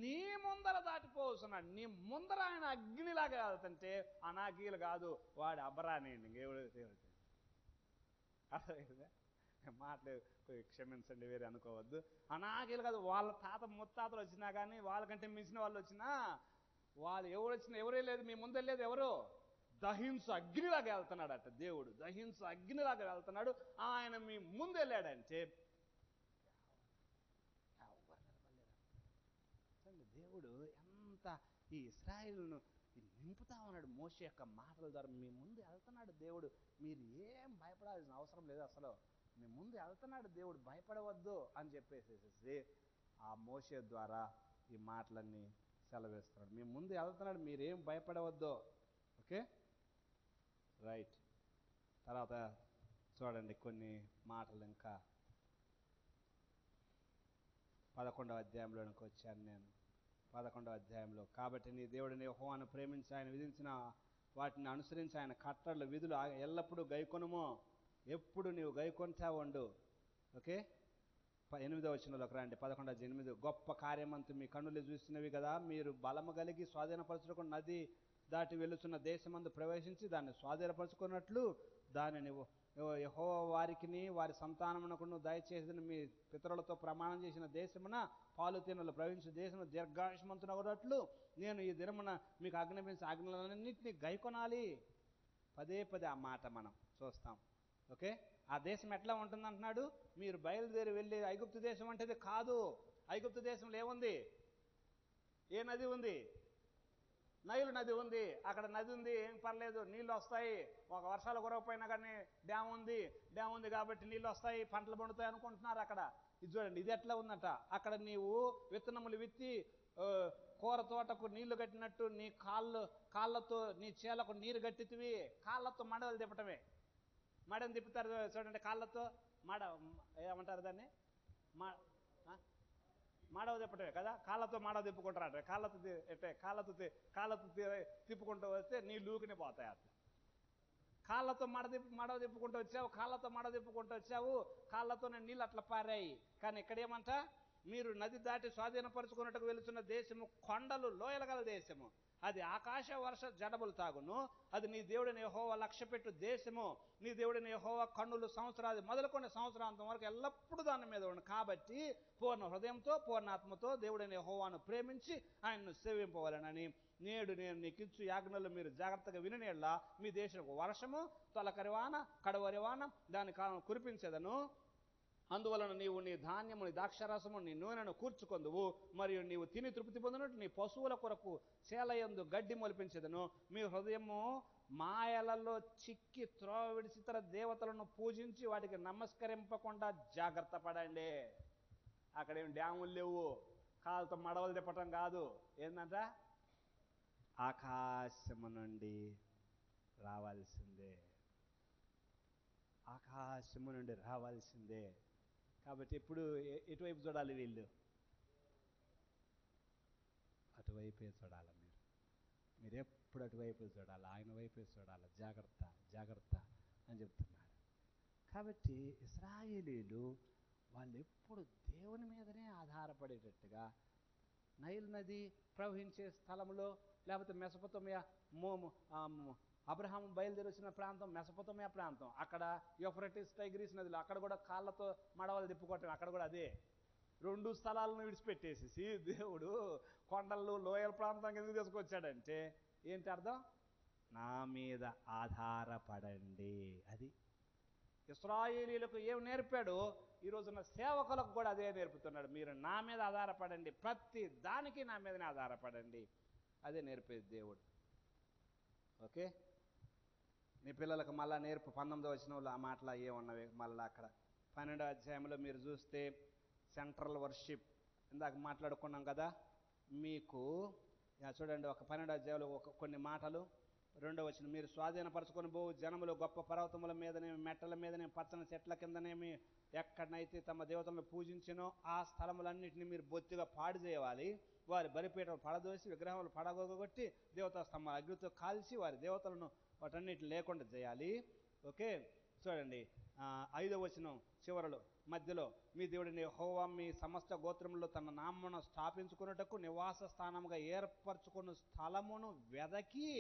నీ ముందర దాటిపోతున్నాడు. నీ ముందర ఆయన అగ్నిలాగా వెళ్తుంటే అనాకీలు కాదు, వాడు అబరానేయండి దేవుడు. అర్థమైందా? మాటలు క్షమించండి, వేరే అనుకోవద్దు. అనాకీలు కాదు, వాళ్ళ తాత ముత్తాతలు వచ్చినా కానీ, వాళ్ళకంటే మించిన వాళ్ళు వచ్చినా, వాళ్ళు ఎవరే లేదు, మీ ముందే లేదు, ఎవరు దహించు అగ్నిలాగా వెళ్తున్నాడట దేవుడు. దహించు అగ్నిలాగా వెళ్తున్నాడు, ఆయన మీ ముందు వెళ్ళాడంటే దేవుడు ఎంత ఈ ఇశ్రాయేలును నింపుతా ఉన్నాడు మోషే యొక్క మాటల ద్వారా. మీ ముందు వెళ్తున్నాడు దేవుడు, మీరు ఏం భయపడాల్సిన అవసరం లేదు, అసలు మీ ముందు వెళ్తున్నాడు దేవుడు, భయపడవద్దు అని చెప్పేసేసి ఆ మోషే ద్వారా ఈ మాటలన్నీ సెలవేస్తున్నాడు. మీ ముందు వెళ్తున్నాడు, మీరేం భయపడవద్దు. Okay, right. తర్వాత చూడండి కొన్ని మాటలు, ఇంకా 11వ అధ్యాయంలోనికి వచ్చాను నేను. 11వ అధ్యాయంలో, కాబట్టి నీ దేవుడిని యెహోవాను ప్రేమించి ఆయన విధించిన వాటిని అనుసరించి ఆయన కట్టడలు విధులు ఎల్లప్పుడూ గైకొనుము. ఎప్పుడు నీవు గైకొంటా ఉండు. ఓకే, 8వ వచనంలోకి రండి. 11:8, గొప్ప కార్యమంతు మీ కన్నులు చూసినవి కదా, మీరు బలము కలిగి స్వాధీనపరచుటకు నది దాటి వెళుతున్న దేశమందు ప్రవేశించి దాన్ని స్వాధీనపరచుకున్నట్లు దానిని యెహోవా వారికిని వారి సంతానమునకును దయచేసిన మీ పితరులతో ప్రమాణం చేసిన దేశమున పాలు తేనెలు ప్రవహించిన దేశమున దీర్ఘాయుష్మంతునగునట్లు నేను ఈ దినమున మీకు ఆజ్ఞాపించిన ఆజ్ఞలన్నింటినీ గైకొనాలి. పదే పదే ఆ మాట మనం చూస్తాం. ఓకే, ఆ దేశం ఎట్లా ఉంటుందంటున్నాడు? మీరు బయలుదేరి వెళ్ళి ఐగుప్తు దేశం అంటేది కాదు. ఐగుప్తు దేశంలో ఏముంది? ఏ నది ఉంది? నైలు నది ఉంది. అక్కడ నది ఉంది, ఏం పర్లేదు, నీళ్ళు వస్తాయి. ఒక వర్షాలు కురవపోయినా కానీ డ్యామ్ ఉంది కాబట్టి నీళ్ళు వస్తాయి, పంటలు పండుతాయి అనుకుంటున్నారు అక్కడ. ఇది చూడండి, ఇది ఎట్లా ఉందట. అక్కడ నీవు విత్తనములు విత్తి కూర తోటకు నీళ్లు కట్టినట్టు నీ కాళ్ళతో నీ చేలకు నీరు కట్టితివి. కాళ్ళతో మడవలు తిప్పటమే. మడని తిప్పుతారు చూడండి, కాళ్ళతో ఏమంటారు దాన్ని? మాడవ తిప్పటమే కదా. కాళ్ళతో మాడవ తిప్పుకుంటారట. కాళ్ళతో తిప్పుకుంటూ వస్తే నీళ్ళు ఊకినే పోతాయి. అట్లా కాళ్ళతో మడవ తిప్పుకుంటూ వచ్చావు, కాళ్ళతోనే నీళ్ళు అట్లా పారాయి. కానీ ఇక్కడేమంట? మీరు నది దాటి స్వాధీనపరుచుకున్నట్టుకు వెళుతున్న దేశము కొండలు లోయల గల దేశము, అది ఆకాశ వర్ష జడములు తాగును. అది నీ దేవుడిని యెహోవా లక్ష్యపెట్టు దేశము. నీ దేవుడిని యెహోవా కన్నులు సంవత్సరాది మొదలుకొని సంవత్సరాంతం వరకు ఎల్లప్పుడూ దాని మీద ఉండు. కాబట్టి పూర్ణ హృదయంతో పూర్ణాత్మతో దేవుడిని యెహోవాను ప్రేమించి ఆయన్ను సేవింపవలెనని నేడు నేను నీకిచ్చు యాజ్ఞలు మీరు జాగ్రత్తగా వినినేళ్ళ మీ దేశంకు వర్షము, తొలకరివాన, కడవరివాన దాని కాలం కురిపించేదను. అందువలన నీవు నీ ధాన్యము, నీ ద్రాక్షరసము, నీ నూనెను కూర్చుకొందువు. మరియు నీవు తిని తృప్తి పొందినట్టు నీ పశువుల కొరకు చేలయందు గడ్డి మొలిపించేదను. మీ హృదయము మాయలలో చిక్కి త్రోవ విడిచి ఇతర దేవతలను పూజించి వాటికి నమస్కరింపకుండా జాగ్రత్త పడండి. అక్కడేం డ్యాములు లేవు, కాళ్ళతో మడవలు తిప్పటం కాదు. ఏంటంట? ఆకాశము నుండి రావాల్సిందే, ఆకాశము నుండి రావాల్సిందే. కాబట్టి ఎప్పుడు ఎటువైపు చూడాలి? వీళ్ళు అటువైపే చూడాలి. మీరు ఎప్పుడు అటువైపు చూడాలి, ఆయన వైపే చూడాలి. జాగ్రత్త జాగ్రత్త అని చెప్తున్నాడు. కాబట్టి ఇశ్రాయేలీలు వాళ్ళు ఎప్పుడు దేవుని మీదనే ఆధారపడేటట్టుగా నైల్ నది ప్రవహించే స్థలంలో, లేకపోతే మెసొపొతేమియా అబ్రహాము బయలుదేరి వచ్చిన ప్రాంతం మెసొపొతేమియా ప్రాంతం, అక్కడ యూఫ్రటీస్ టైగ్రీస్ నదిలో అక్కడ కూడా కాళ్ళతో మడవలు తిప్పుకోవటం. అక్కడ కూడా అదే. 2 స్థలాలను విడిచిపెట్టేసి దేవుడు కొండలు లోయల ప్రాంతానికి ఎందుకు తీసుకొచ్చాడంటే ఏంటి అర్థం? నా మీద ఆధారపడండి. అది ఇశ్రాయేలీయులకు ఏం నేర్పాడో ఈ రోజున సేవకులకు కూడా అదే నేర్పుతున్నాడు. మీరు నా మీద ఆధారపడండి, ప్రతి దానికి నా మీదనే ఆధారపడండి. అదే నేర్పేది దేవుడు. ఓకే, మీ పిల్లలకు మళ్ళా నేర్పు. 19వ వచనంలో ఆ మాటలు ఏమున్నవి మళ్ళీ అక్కడ 12వ అధ్యాయంలో మీరు చూస్తే సెంట్రల్ వర్షిప్ ఇందాక మాట్లాడుకున్నాం కదా. మీకు చూడండి, ఒక 12వ అధ్యాయంలో కొన్ని మాటలు. 2వ వచనం, మీరు స్వాధీనపరచుకొని పోవు జనములు గొప్ప పర్వతముల మీదనేమి, మెట్టల మీదనేమి, పచ్చని చెట్ల కిందనేమి ఎక్కడనైతే తమ దేవతలను పూజించినో ఆ స్థలములన్నింటినీ మీరు బొత్తిగా పాడు చేయాలి. వారి బలిపీఠలు పడదోసి విగ్రహములు పడగొట్టి దేవతా స్తంభాలు అగ్నితో కాల్చి వారి దేవతలను వాటన్నిటిని లేకుండా చేయాలి. ఓకే, చూడండి 5వ వచనం చివరలో మధ్యలో, మీ దేవుడిని యెహోవా మీ సమస్త గోత్రములో తన నామమును స్థాపించుకున్నటకు నివాస స్థానముగా ఏర్పరచుకున్న స్థలమును వెదకి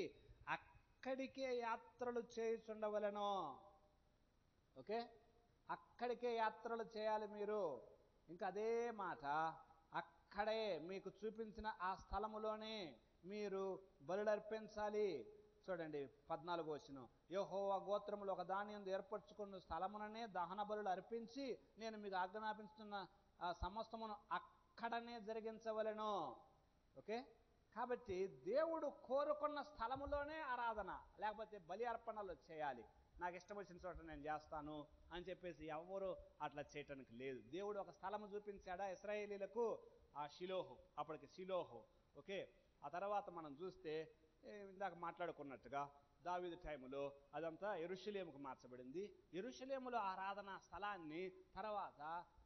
అక్కడికే యాత్రలు చేయుచుండవలెను. ఓకే, అక్కడికే యాత్రలు చేయాలి మీరు. ఇంకా అదే మాట, అక్కడే మీకు చూపించిన ఆ స్థలములోనే మీరు బలులు అర్పించాలి. చూడండి 14వ వచనం, యెహోవా గోత్రములు ఒక దాని యందు ఏర్పరచుకున్న స్థలముననే దహన బలులు అర్పించి నేను మీకు ఆజ్ఞాపిస్తున్న ఆ సమస్తమును అక్కడనే జరిగించవలెను. ఓకే, కాబట్టి దేవుడు కోరుకున్న స్థలములోనే ఆరాధన, లేకపోతే బలి అర్పణలు చేయాలి. నాకు ఇష్టం వచ్చిన చోట నేను చేస్తాను అని చెప్పేసి ఎవరు అట్లా చేయటానికి లేదు. దేవుడు ఒక స్థలము చూపించాడా ఇశ్రాయేలీలకు? ఆ షిలోహు, అప్పటికి షిలోహు. ఓకే, ఆ తర్వాత మనం చూస్తే ఇందాక మాట్లాడుకున్నట్టుగా దావీదు టైములో అదంతా యెరూషలేముకు మార్చబడింది. యెరూషలేములో ఆరాధన స్థలాన్ని తర్వాత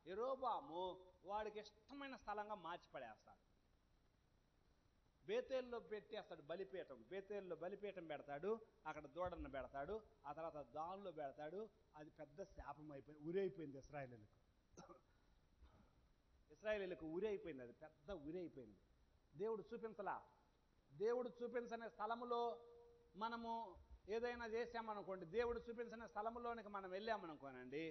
యెరోబాము వాడికి ఇష్టమైన స్థలంగా మార్చిపడేస్తాడు. బేతేల్లో పెట్టేస్తాడు బలిపీఠం. బేతేల్లో బలిపీఠం పెడతాడు, అక్కడ దూడను పెడతాడు, ఆ తర్వాత దానిలో పెడతాడు. అది పెద్ద శాపం అయిపోయింది, ఉరైపోయింది ఇశ్రాయేలీలకు ఉరైపోయింది. అది పెద్ద ఉరైపోయింది. దేవుడు చూపించని స్థలములో మనము ఏదైనా చేసామనుకోండి, దేవుడు చూపించిన స్థలంలోనికి మనం వెళ్ళామనుకోనండి.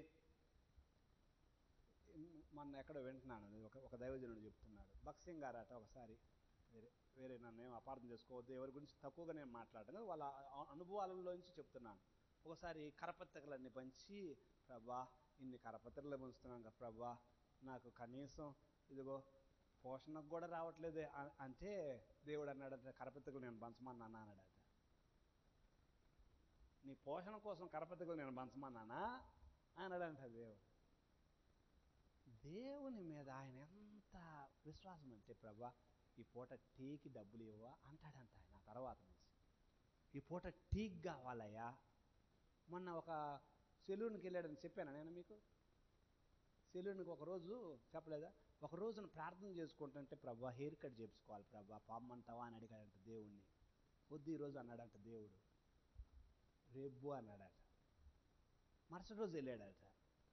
మొన్న ఎక్కడో వింటున్నాను, ఒక దైవజనుడు చెప్తున్నాడు. భక్సింగ్ గారట ఒకసారి, వేరే నన్ను ఏం అపార్థం చేసుకోవద్దు, ఎవరి గురించి తక్కువగా నేను మాట్లాడను, వాళ్ళ అనుభవాలలోంచి చెప్తున్నాను. ఒకసారి కరపత్రికలన్నీ పంచి, ప్రభా ఇన్ని కరపత్రికలు పంచుతున్నాను కదా ప్రభా, నాకు కనీసం ఇదిగో పోషణకు కూడా రావట్లేదే అంటే దేవుడు అన్నాడంటే, కరపత్రికలు నేను పంచమన్నానా అన్నాడట. నీ పోషణ కోసం కరపత్రికలు నేను పంచమన్నానా అన్నాడంట దేవుడు. దేవుని మీద ఆయన ఎంత విశ్వాసం అంటే, ప్రభా ఈ పూట టీకి డబ్బులు ఇవ్వవా అంటాడంట ఆయన. తర్వాత నుంచి ఈ పూట టీకి కావాలయ్యా. మొన్న ఒక సెలూన్కి వెళ్ళాడని చెప్పాను నేను మీకు. సెలూన్కి ఒకరోజు చెప్పలేదా, ఒక రోజున ప్రార్థన చేసుకుంటుంటే, ప్రభా హెయిర్ కట్ చేయించుకోవాలి ప్రభా, పామ్మంటావా అని అడిగాడంట దేవుణ్ణి. వద్దు ఈరోజు అన్నాడంట దేవుడు. రేపు అన్నాడట. మరుసటి రోజు వెళ్ళాడట.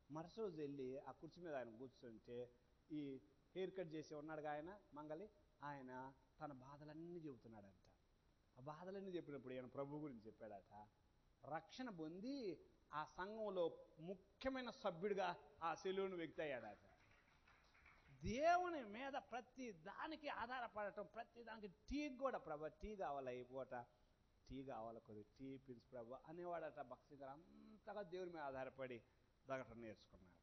మరుసటి రోజు వెళ్ళి ఆ కుర్చీ మీద ఆయన కూర్చుంటే, ఈ హెయిర్ కట్ చేసి ఉన్నాడుగా ఆయన మంగలి, ఆయన తన బాధలన్నీ చెబుతున్నాడంట. ఆ బాధలన్నీ చెప్పినప్పుడు ఈయన ప్రభు గురించి చెప్పాడట. రక్షణ పొంది ఆ సంఘంలో ముఖ్యమైన సభ్యుడిగా ఆ సెలూన్ వ్యక్తి అయ్యాడట. దేవుని మీద ప్రతి దానికి ఆధారపడటం, ప్రతి దానికి టీ కూడా ప్రభా టీ కావాలా ఈ పూట, టీ కావాలి, కొద్ది టీ పిలుచు ప్రభా అనేవాడట. భక్తి గారు అంతగా దేవుని మీద ఆధారపడి దగ్గర నేర్చుకున్నాడు.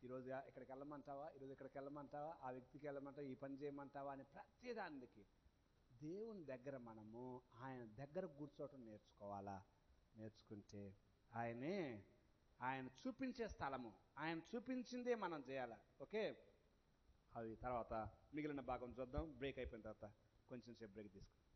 ఈరోజు ఇక్కడికి వెళ్ళమంటావా, ఈరోజు ఇక్కడికి వెళ్ళమంటావా, ఆ వ్యక్తికి వెళ్ళమంటావా, ఈ పని చేయమంటావా అని ప్రతి దానికి దేవుని దగ్గర మనము ఆయన దగ్గర కూర్చోవటం నేర్చుకోవాలా. నేర్చుకుంటే ఆయన చూపించే స్థలము, ఆయన చూపించిందే మనం చేయాలి. ఓకే, అవి తర్వాత మిగిలిన భాగం చూద్దాం. బ్రేక్ అయిపోయిన తర్వాత కొంచెం సేపు బ్రేక్ తీసుకుందాం.